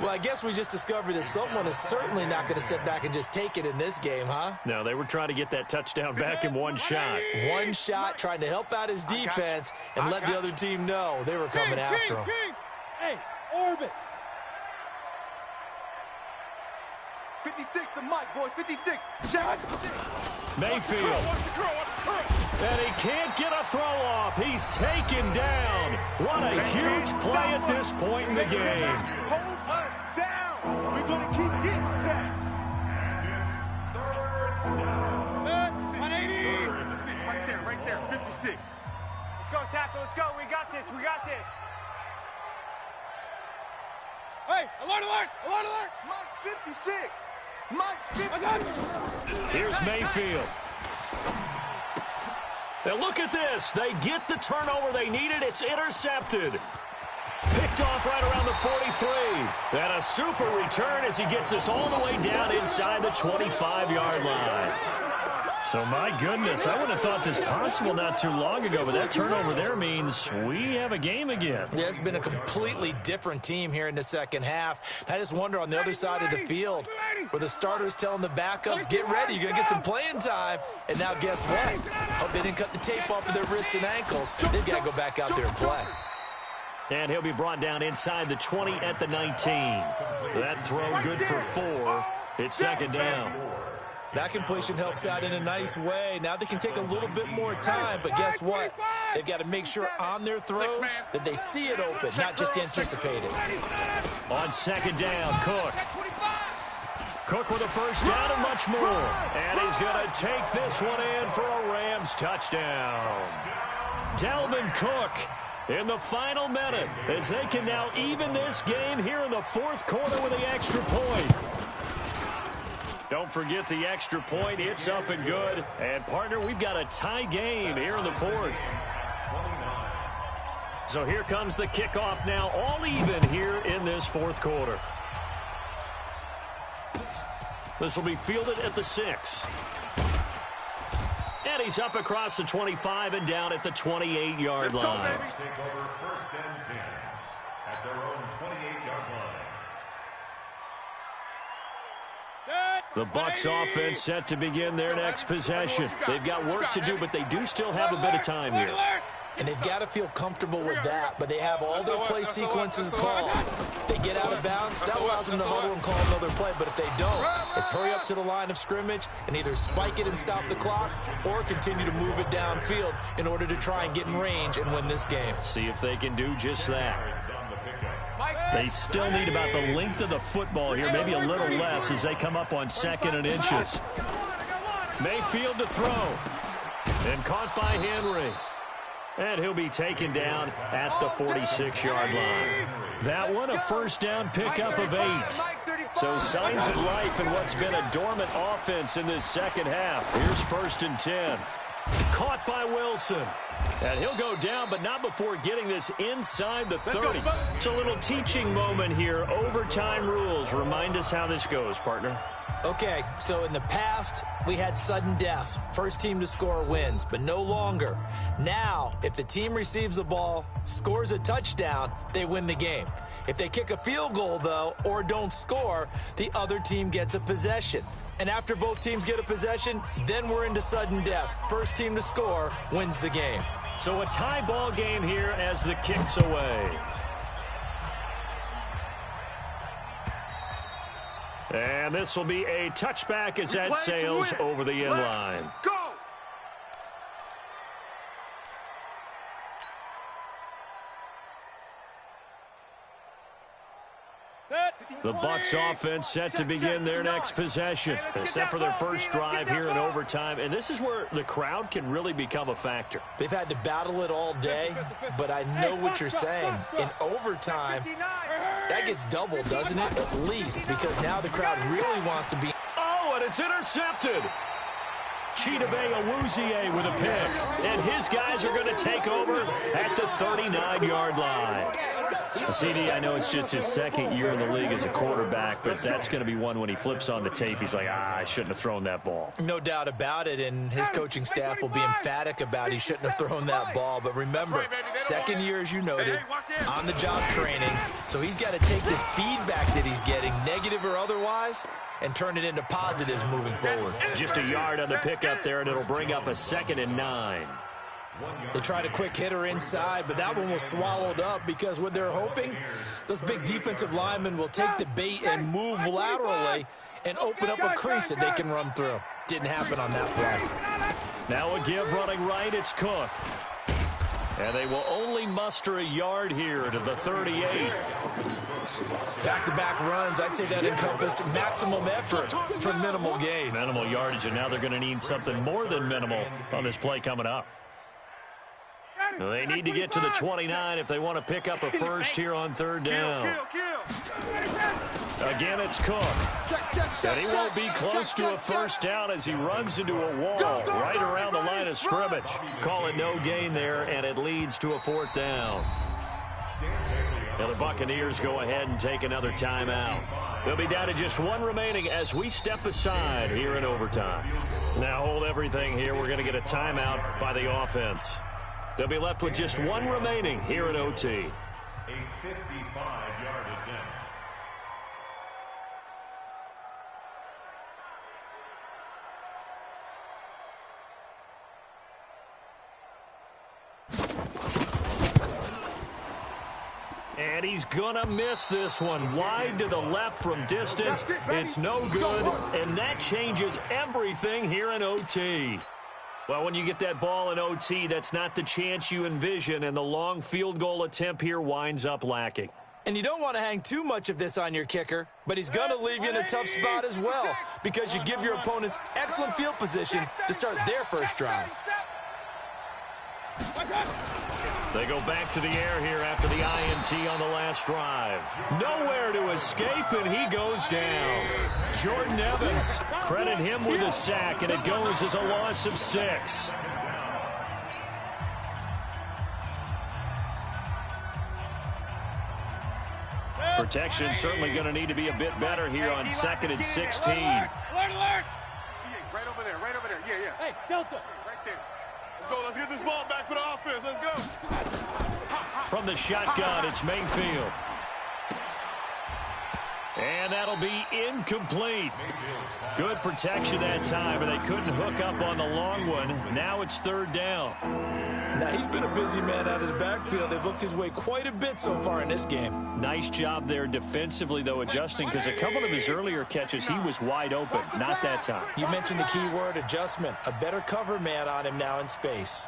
Well, I guess we just discovered that someone is certainly not going to sit back and just take it in this game, huh? No, they were trying to get that touchdown back in one shot. One shot, trying to help out his defense and let the other team know they were coming after him. Hey, orbit. 56 to Mike, boys. 56. Shot. Mayfield. And he can't get a throw off. He's taken down. What a huge play at this point in the game. Hold us down. We're going to keep getting sacks. And it's 180. 56, right there, 56. Let's go, tackle. Let's go. We got this. We got this. Hey, alert, alert, alert, alert. Mike's 56. Mike's 56. Here's Mayfield. Now look at this. They get the turnover they needed. It's intercepted. Picked off right around the 43. And a super return as he gets us all the way down inside the 25-yard line. So, my goodness, I would have thought this possible not too long ago, but that turnover there means we have a game again. Yeah, it's been a completely different team here in the second half. I just wonder on the other side of the field where the starters telling the backups, get ready, you're going to get some playing time. And now guess what? Hope they didn't cut the tape off of their wrists and ankles. They've got to go back out there and play. And he'll be brought down inside the 20 at the 19. That throw good for 4. It's second down. That completion helps out in a nice way. Now they can take a little bit more time, but guess what? They've got to make sure on their throws that they see it open, not just anticipate it. On second down, Cook. Cook with a first down and much more. And he's going to take this one in for a Rams touchdown. Dalvin Cook in the final minute as they can now even this game here in the fourth quarter with the extra point. Don't forget the extra point. It's up and good. And, partner, we've got a tie game here in the fourth. So here comes the kickoff now, all even here in this fourth quarter. This will be fielded at the 6. And he's up across the 25 and down at the 28-yard line. take over first and 10 at their own 28-yard line. The Bucs offense set to begin their next possession. They've got work to do, but they do still have a bit of time here. And they've got to feel comfortable with that, but they have all their play sequences called. They get out of bounds, that allows them to huddle and call another play, but if they don't, it's hurry up to the line of scrimmage and either spike it and stop the clock or continue to move it downfield in order to try and get in range and win this game. See if they can do just that. They still need about the length of the football here, maybe a little less as they come up on 2nd and inches. Mayfield to throw. And caught by Henry. And he'll be taken down at the 46-yard line. That one, a first down pickup of 8. So signs of life in what's been a dormant offense in this second half. Here's 1st and 10. Caught by Wilson. And he'll go down, but not before getting this inside the 30. It's a little teaching moment here. Overtime rules. Remind us how this goes, partner. Okay, so in the past, we had sudden death. First team to score wins, but no longer. Now, if the team receives the ball, scores a touchdown, they win the game. If they kick a field goal, though, or don't score, the other team gets a possession. And after both teams get a possession, then we're into sudden death. First team to score wins the game. So a tie ball game here as the kick's away. And this will be a touchback as that sails over the end line. Go! The Bucs offense set to begin their next possession, except for their first drive here in overtime. And this is where the crowd can really become a factor. They've had to battle it all day, but I know what you're saying. In overtime, that gets doubled, doesn't it? At least, because now the crowd really wants to be. Oh, and it's intercepted. Chidobe Awuzie with a pick. And his guys are going to take over at the 39-yard line. CD, I know it's just his second year in the league as a quarterback, but that's going to be one when he flips on the tape. He's like, I shouldn't have thrown that ball. No doubt about it, and his coaching staff will be emphatic about he shouldn't have thrown that ball. But remember, second year, as you noted, on-the-job training, so he's got to take this feedback that he's getting, negative or otherwise, and turn it into positives moving forward. Just a yard on the pickup there, and it'll bring up a 2nd and 9. They tried a quick hitter inside, but that one was swallowed up because what they're hoping, those big defensive linemen will take the bait and move laterally and open up a crease that they can run through. Didn't happen on that play. Now a give running right, it's Cook. And they will only muster a yard here to the 38. Back-to-back runs, I'd say that encompassed maximum effort for minimal gain. Minimal yardage, and now they're going to need something more than minimal on this play coming up. They need to get to the 29 if they want to pick up a first here on third down. Again, it's Cook. And he won't be close to a first down as he runs into a wall right around the line of scrimmage. Call it no gain there, and it leads to a fourth down. And the Buccaneers go ahead and take another timeout. They'll be down to just one remaining as we step aside here in overtime. Now hold everything here. We're going to get a timeout by the offense. They'll be left with just one remaining here at OT. A 55-yard attempt. And he's going to miss this one. Wide to the left from distance. It's no good, and that changes everything here in OT. Well, when you get that ball in OT, that's not the chance you envision, and the long field goal attempt here winds up lacking. And you don't want to hang too much of this on your kicker, but he's going to leave you in a tough spot as well because you give your opponents excellent field position to start their first drive. They go back to the air here after the INT on the last drive. Nowhere to escape, and he goes down. Jordan Evans, credit him with a sack, and it goes as a loss of 6. Protection certainly going to need to be a bit better here on 2nd and 16. Alert, alert! Right over there, right over there. Yeah, yeah. Hey, Delta. Right there. Let's go. Let's get this ball back for the offense. Let's go. From the shotgun, it's Mayfield. And that'll be incomplete. Good protection that time, but they couldn't hook up on the long one. Now it's third down. Now, he's been a busy man out of the backfield. They've looked his way quite a bit so far in this game. Nice job there defensively, though, adjusting, because a couple of his earlier catches, he was wide open. Not that time. You mentioned the key word, adjustment. A better cover man on him now in space.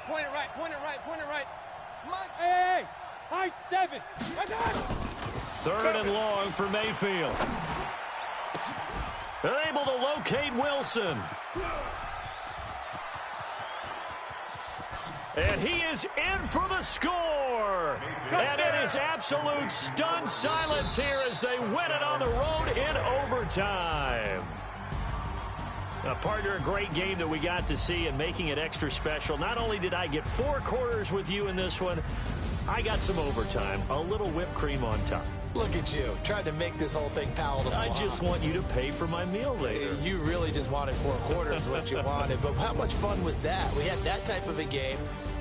Point it right, point it right, point it right. Hey, high 7. Third and long for Mayfield. They're able to locate Wilson. And he is in for the score. And it is absolute stunned silence here as they win it on the road in overtime. Partner, a great game that we got to see and making it extra special. Not only did I get 4 quarters with you in this one, I got some overtime, a little whipped cream on top. Look at you, trying to make this whole thing palatable. I just want you to pay for my meal later. You really just wanted 4 quarters what you wanted, but how much fun was that? We had that type of a game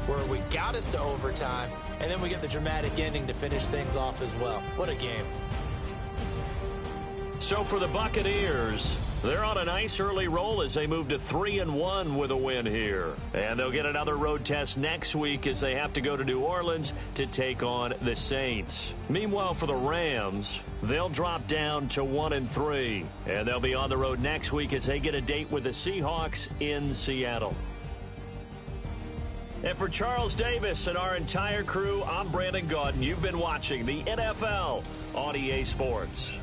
where we got us to overtime, and then we get the dramatic ending to finish things off as well. What a game. So for the Buccaneers, they're on a nice early roll as they move to 3-1 with a win here. And they'll get another road test next week as they have to go to New Orleans to take on the Saints. Meanwhile, for the Rams, they'll drop down to 1-3. And they'll be on the road next week as they get a date with the Seahawks in Seattle. And for Charles Davis and our entire crew, I'm Brandon Gaudin. You've been watching the NFL on EA Sports.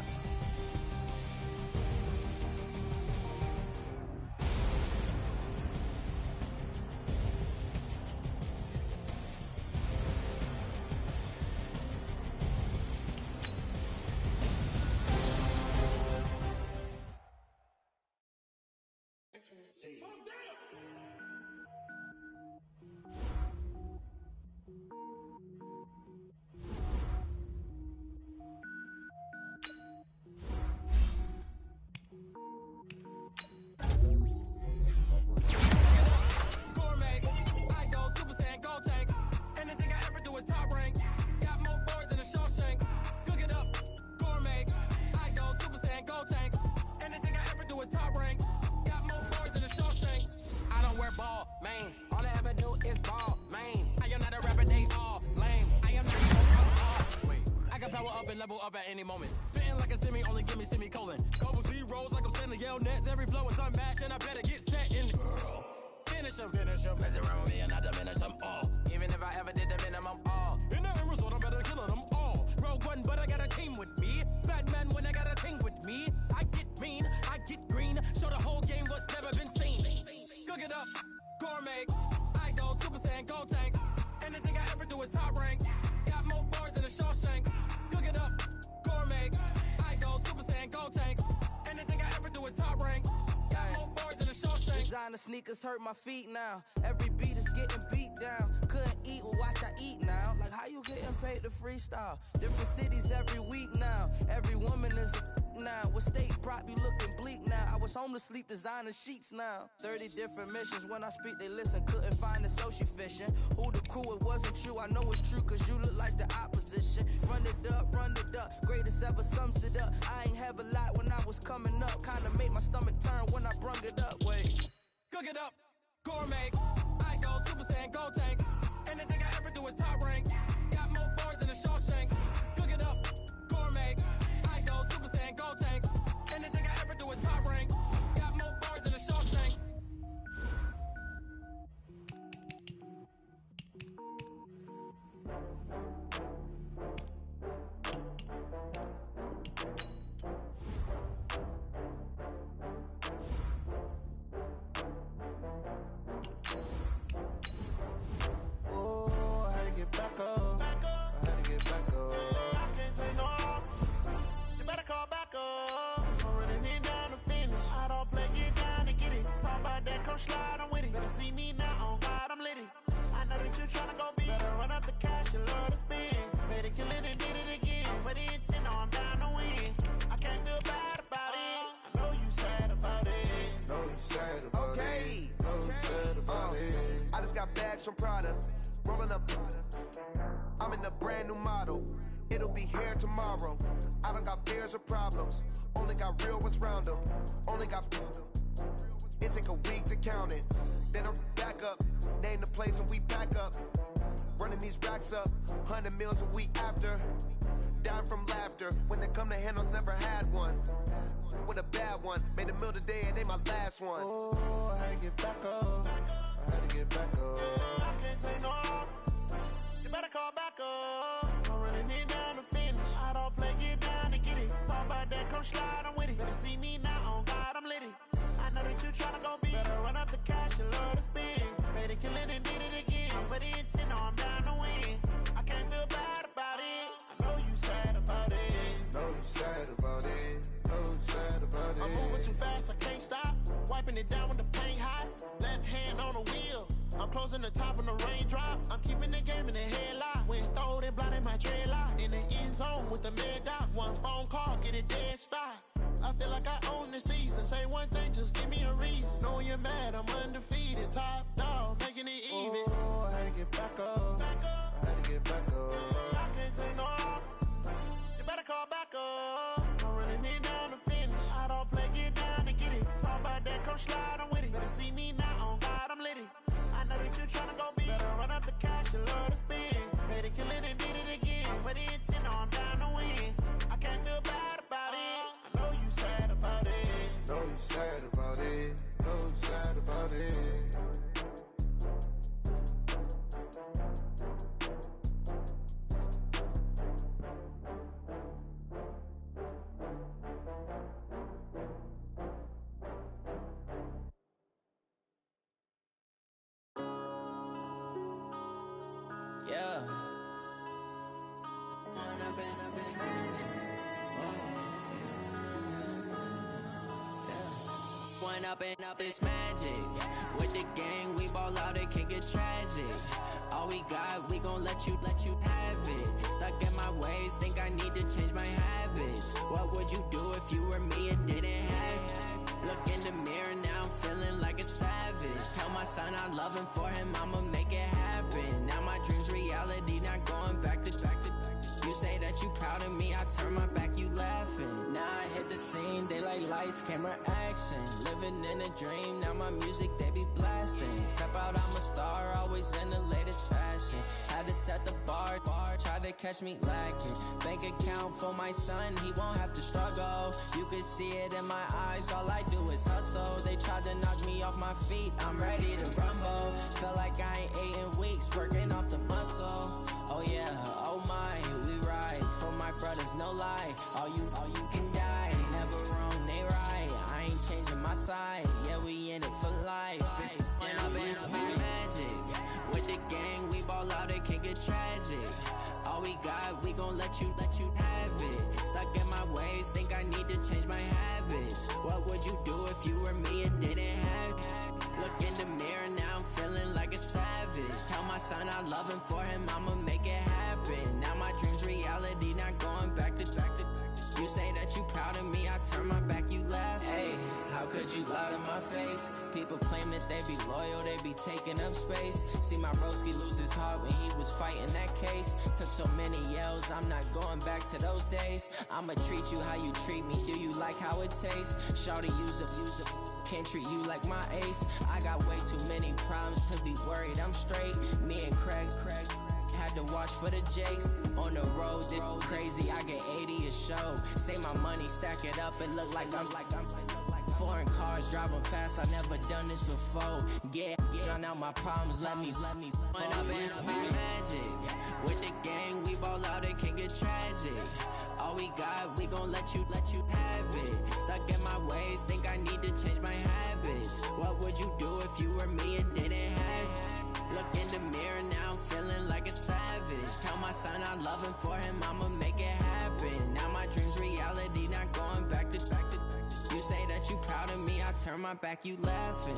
and level up at any moment. Spitting like a semi, only give me semicolon. Couple zeros like I'm sending yell nets. Every flow is unmatched, and I better get set in. Finish him. Mess around with me and I diminish them all. Even if I ever did the minimum, all. In the end result, I'm better killing them all. Rogue One, but I got a team with me. Batman when I got a team with me. I get mean, I get green. Show the whole game what's never been seen. Cook it up, gourmet. I go Super Saiyan, Gold Tank. Anything I ever do is top rank. Got more bars than a Shawshank. Cook it up, gourmet. I go Super Saiyan, Gold Tank. Anything I ever do is top rank. Got more bars than a Shawshank. Designer sneakers hurt my feet now. Every beat is getting beat down. Couldn't eat, well watch I eat now. Like how you getting paid to freestyle? Different cities every week now. Every woman is a now. What state prop you looking bleak now? I was homeless, sleep designer sheets now. 30 different missions. When I speak they listen. Couldn't find the social fishing. Who the crew, it wasn't true. I know it's true cause you look like the opposition. Run it up. Greatest ever sums it up. I ain't have a lot when I was coming up. Kinda made my stomach turn when I brung it up. Wait. Cook it up, gourmet. I go Super Saiyan, Gold Tank. Anything I ever do is top rank. Got more bars than a Shawshank. Cook it up, gourmet. I go Super Saiyan, Gold Tank. Anything I ever do is top rank. Got more bars than a Shawshank. Back up. I had to get back up. I can't take no loss. You better call back up. I'm running it down to finish. I don't play, get down to get it. Talk about that, come slide, I'm with it. Better see me now, on God, I'm lit it. I know that you tryna go big. Better run up the cash, you love to spend. Better kill it and did it again. With the intent, no, I'm down to win. I can't feel bad about it. I know you sad about it. Know you sad about it. Know you sad about it. I just got bags from Prada. Rolling up, I'm in a brand new model. It'll be here tomorrow. I don't got fears or problems. Only got real ones round them. Only got. It take a week to count it. Then I'm back up. Name the place and we pack up. Running these racks up. 100 meals a week after. Down from laughter. When they come to handles, never had one. With a bad one. Made a meal today and they my last one. Oh, I had to get back up. I had to get back up. I can't take no loss. You better call back up. I'm running it down to finish. I don't play, get down to get it. Talk about that, come slide, I'm with it. Better see me now, on God, I'm lit it. I know that you tryna go big. Better run up the cash, you love to spend. Better kill it and did it again. But the intent, no, I'm down to win. I can't feel bad about it. I know you sad about it. Know you sad about it. Know you sad about it. I'm moving too fast, I can't stop. Wiping it down with the paint hot. Left hand on the wheel. I'm closing the top when the raindrop. I'm keeping the game in the headlock. When throwed and blinded my dreadlock. In the end zone with the mad dot. One phone call, get it dead stop. I feel like I own the season. Say one thing, just give me a reason. Knowing you're mad, I'm undefeated. Top dog, making it even. Oh, I had to get back up. I had to get back up. I can't take no loss. You better call back up. I'm running it down to finish. I don't play, get down to get it. Talk about that, come slide, I'm with it. Better see me now, on God, I'm lit it. I know that you tryna go big. Better run up the cash, you love to spend. Better kill it and did it again. With the intent, no, I'm down to win. I can't feel bad about it. I know you sad about it. Know you sad about it. Know you sad about it. Yeah. One up and up, it's magic. With the gang, we ball out, it can get tragic. All we got, we gon' let you have it. Stuck in my ways, think I need to change my habits. What would you do if you were me and didn't have it? Look in the mirror, now I'm feeling like a savage. Tell my son I love him, for him I'ma make it happen. Now my dream's reality, not going back to. You say that you proud of me, I turn my back, you laughing. Now I hit the scene, they like lights, camera, action. Living in a dream, now my music, they be blasting. Step out, I'm a star, always in the latest fashion. Had to set the bar, try to catch me lacking. Bank account for my son, he won't have to struggle. You can see it in my eyes, all I do is hustle. They tried to knock me off my feet, I'm ready to rumble. Feel like I ain't ate in weeks, working off the muscle. Oh yeah, oh my, we ride for my brothers, no lie. All you can die, never wrong, they right. I ain't changing my side, yeah, we in it for life. When I've been magic, with the gang, we ball out, it can get tragic. All we got, we gon' let you have it. Stuck in my ways, think I need to change my habits. What would you do if you were me and didn't have it? Look in the mirror, now I'm feeling like a savage. Tell my son I love him, for him I'ma make it happen. Now my dream's reality, not going back to. You say that you proud of me, I turn my back, you laugh. Hey, how could you lie to my face? People claim that they be loyal, they be taking up space. See my broski lose his heart when he was fighting that case. Took so many yells, I'm not going back to those days. I'ma treat you how you treat me, do you like how it tastes? Shawty, use up, can't treat you like my ace. I got way too many problems to be worried, I'm straight. Me and Craig had to watch for the Jakes. On the road, this crazy, I get 80 a show. Say my money, stack it up, it look like I'm foreign cars, driving fast, I never done this before. Get on out my problems, let me When I've been magic, with the gang, we ball out, it can get tragic. All we got, we gon' let you have it. Stuck in my ways, think I need to change my habits. What would you do if you were me and didn't have it? Look in the mirror, now I'm feeling like a savage. Tell my son I love him, for him I'ma make it happen. Now my dream's reality, not going back to. You say that you proud of me, I turn my back, you laughing.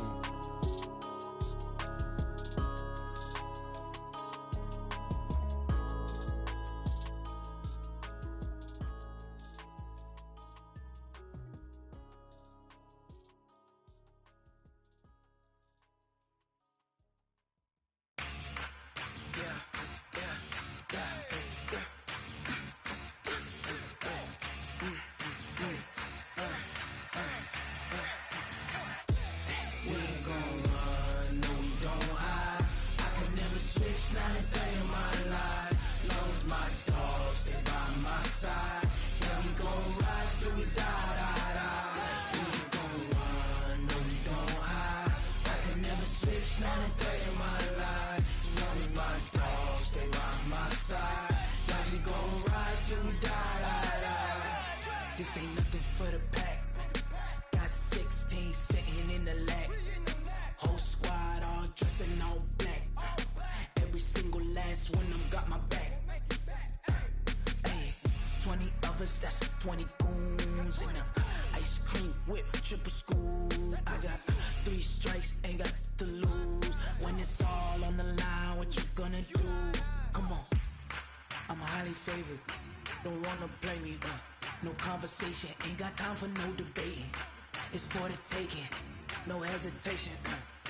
This ain't nothing for the pack. Got 16 sitting in the lap. Whole squad all dressing all black. Every single last one of them got my back. Hey, 20 of us, that's 20 goons in the ice cream whip, triple school. I got 3 strikes, ain't got to lose. When it's all on the line, what you gonna do? Come on, I'm highly favored. Don't wanna blame me, no conversation, ain't got time for no debating. It's for the taking, no hesitation.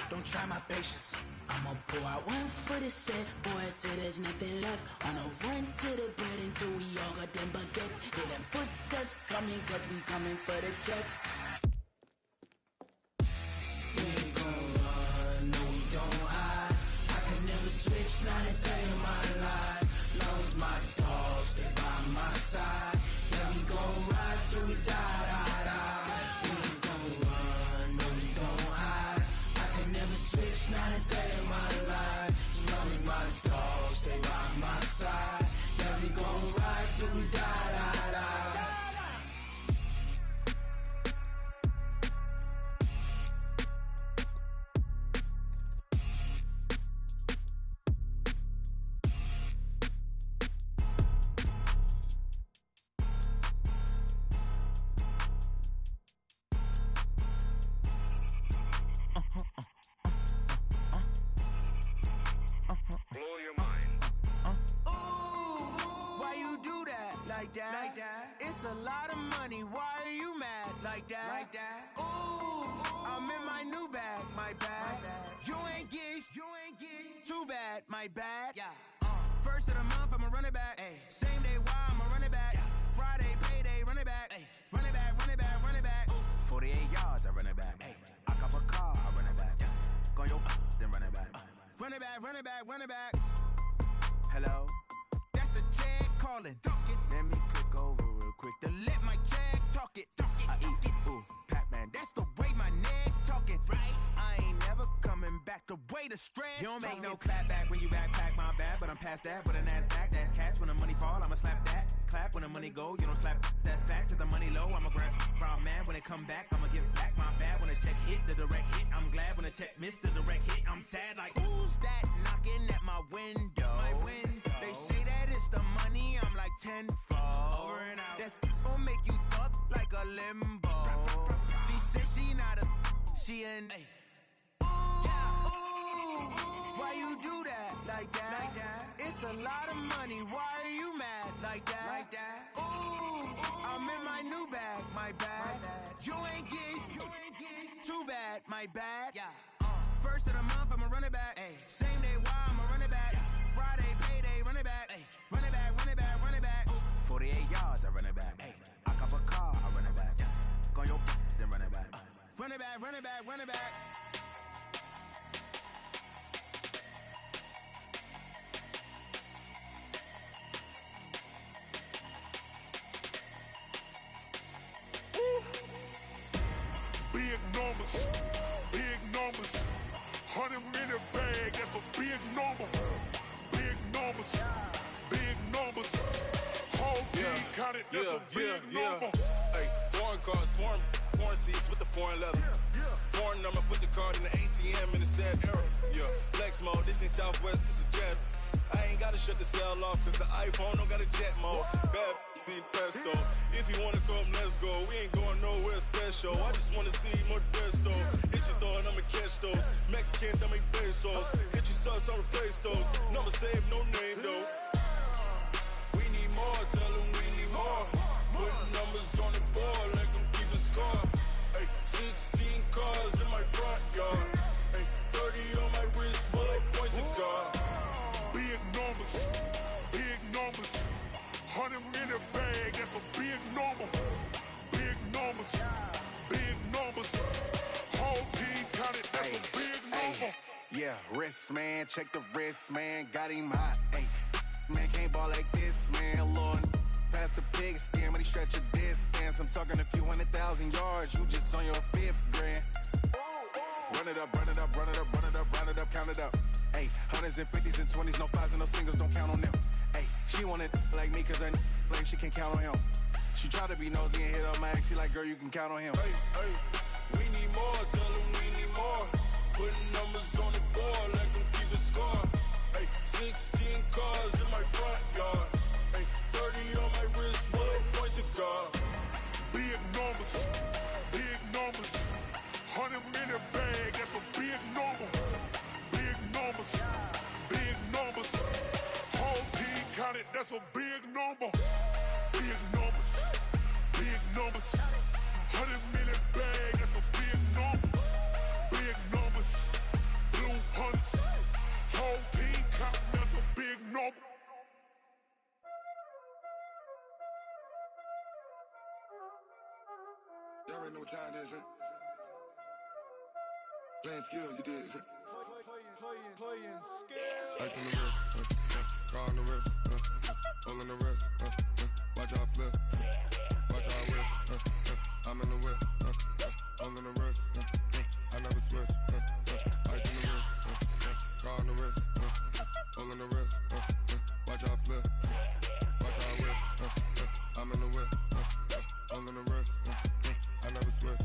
Don't try my patience. I'ma pour out one for the set, boy, till there's nothing left. On a run to the bed until we all got them baguettes. Hear them footsteps coming, cause we coming for the check. We ain't gon' run, no we don't hide. I could never switch, not a day in my life. Long as my dogs, they by my side. Yeah, we gon' ride till we die. We ain't gon' run, no we don't hide. I could never switch, not a day in my life. As long as my dogs, they by my side. Yeah, we gon' ride till we die. Like that. It's a lot of money. Why are you mad like that? Ooh, I'm in my new bag, my bad. You ain't getting too bad, my bad. Yeah. First of the month, I'ma run it back. Ay. Same day, why I'ma run it back. Yeah. Friday, payday, run it back. Ay. Run it back, run it back, run it back. 48 yards, I run it back. Ay. I cop a car, I run it back. Yeah. Go your then run it back. Run it back, run it back, run it back. Hello, that's the check. ballin'. Let me click over real quick to let my jag talk it. I eat, ooh, Pac-Man, that's the way my neck talking. Right? I ain't never coming back the way the stress. You don't make no clap back when you backpack, my bad, but I'm past that. With a NASDAQ, that's cash. When the money fall, I'ma slap that. Clap when the money go, you don't slap. That's facts. If the money low, I'ma grab brown man. When it come back, I'ma give back my bad. When the check hit, the direct hit. I'm glad when the check missed the direct hit. I'm sad like, who's that knocking at my window? My window. They say that it's the money, I'm like tenfold. Over and out. That's gon' make you up like a limbo. She said she not a, she an. Ay. Why you do that like that? Like that? It's a lot of money. Why are you mad like that? Like that? Ooh, I'm in my new bag, my bad. You ain't getting too bad, my bad. Yeah. First of the month, I'ma run it back. Ay. Same day, why I'ma run it back? Friday, payday, run it back. Ay. Run it back, run it back, run it back. 48 yards, I run it back. Ay. I cop a car, I run it back. Go your then run it back. Run it back, run it back, run it back. Big numbers, big numbers. 100-minute bag, that's a big number. Big numbers, big numbers. Whole team counted, that's a big number. Hey, foreign cars, foreign seats with the foreign leather. Foreign number, put the card in the ATM in the sad era. Yeah, flex mode, this ain't Southwest, this is Jet. I ain't gotta shut the cell off, cause the iPhone don't got a jet mode. Bad need pesto. If you wanna come, let's go. We ain't going nowhere special. I just wanna see more Modesto. Hit your thought, I'ma catch those. Mexican, I make pesos. Hit your sauce, I'll replace those. Number save, no name though. We need more, tell them we need more. Putting numbers on the board, let them keep the score. Hey, 16 cars in my front yard. Hey, 30 on my wrist, bullet point to God. Big numbers, big numbers. 100-minute bag, that's a big number. Big numbers, big numbers. Whole team counted, that's a big number. Yeah, wrist man, check the wrist man, got him hot. Ay, man can't ball like this, man. Lord, past the pig skin when he stretch a distance. I'm talking a few 100,000 yards, you just on your 5th grand. Run it up, run it up, run it up, run it up, run it up, count it up. Ay, 100s and 50s and 20s, no 5s and no singles, don't count on them. Ay, she want it like me, cause her like she can count on him. She try to be nosy and hit up my ex, she like, girl, you can count on him. Hey, hey, we need more, tell them we need more. Putting numbers on the board, let them keep the score. Hey, 16 cars in my front yard. Hey, 30 on my wrist, bullet point to God. Big numbers, big numbers. 100-minute bag, that's a big number. Big numbers, big numbers. Whole team counted, that's a big number. Big numbers, big numbers. 100-minute bag, that's a big number. Big numbers, blue hunts. Whole team counting, that's a big number. Y'all already know what time it is, huh? Playing skills, you did. Playing skills. Ice on the wrist, car on the wrist, hole in the wrist, watch how I flip, watch how I whip, I'm in the whip, hole in the wrist, I never switch, ice on the wrist, car on the wrist, hole in the wrist, watch how I flip, watch how I whip, I'm in the whip, hole in the wrist, I never switch,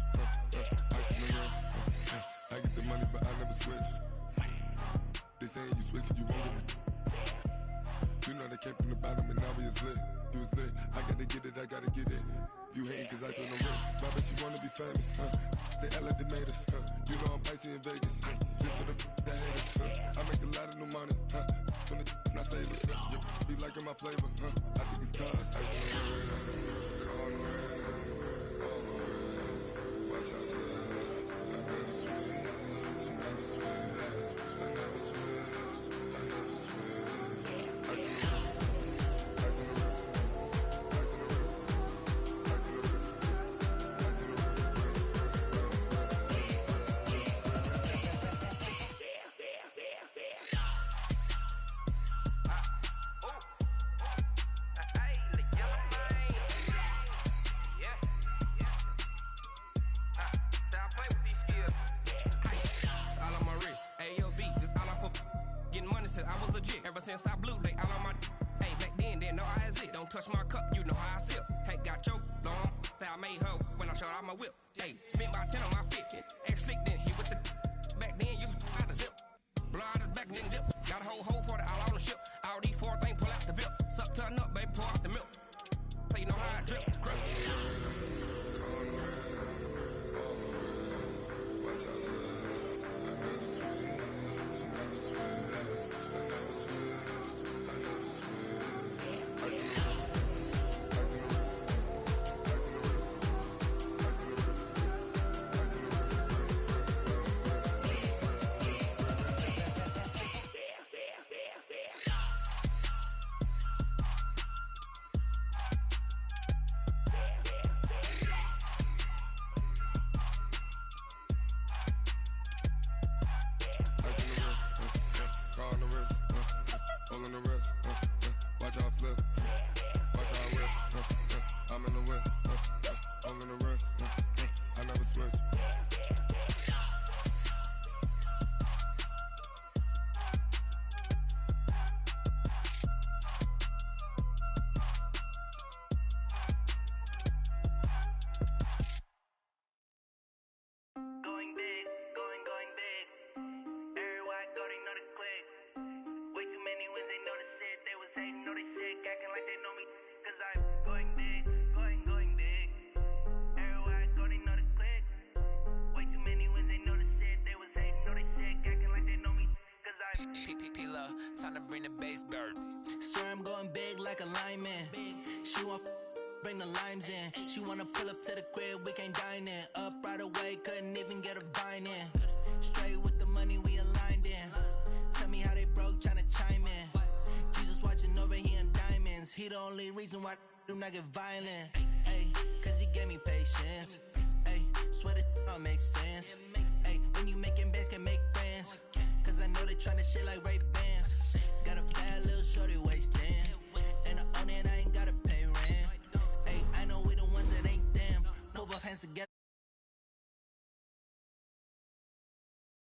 ice on the wrist, I get the money but I never switch. They say you switch it, you won't get it. You know they came from the bottom and now we is lit. You was lit, I gotta get it, I gotta get it. You hating cause ice on the wrist. My bitch, you wanna be famous, They act like they made us, You know I'm icy in Vegas, This for the that hate us, I make a lot of new money, When the not savers, Be liking my flavor, I think it's cause ice on the wrist, on the wrist, on the wrist. Watch out, please. I never switch, I never switch. I never switch, I never switch. Ice in the wrist, ice in the wrist, ice in the wrist, ice in the wrist, ice in the wrist, since I blew, they all on my. Hey, back then, didn't know I exist. Don't touch my cup, you know how I sip. Hey, got your long, that I made her when I showed out my whip. Hey, spent about 10 on my fit. Ex slick, then hit with the. Back then, used to out the zip. Blow out his back, then dip. Got a whole party all on the ship. All these 4 things, pull out the VIP. Suck, turn up, baby, pour out the milk. So you know how I drip. Time to bring the bass bird. Swear I'm going big like a lineman. She want bring the limes in. She wanna pull up to the crib, we can't dine in. Up right away, couldn't even get a vine in. Straight with the money we aligned in. Tell me how they broke, tryna chime in. Jesus watching over here in diamonds. He the only reason why I do not get violent. Ay, cause he gave me patience. Ay, swear that all makes sense. Ay, when you making bands, can make friends. Cause I know they tryna shit like Ray Bans. Got a bad little shorty wasting. And I own it, I ain't gotta pay rent. Hey, I know we the ones that ain't them. Put both hands together.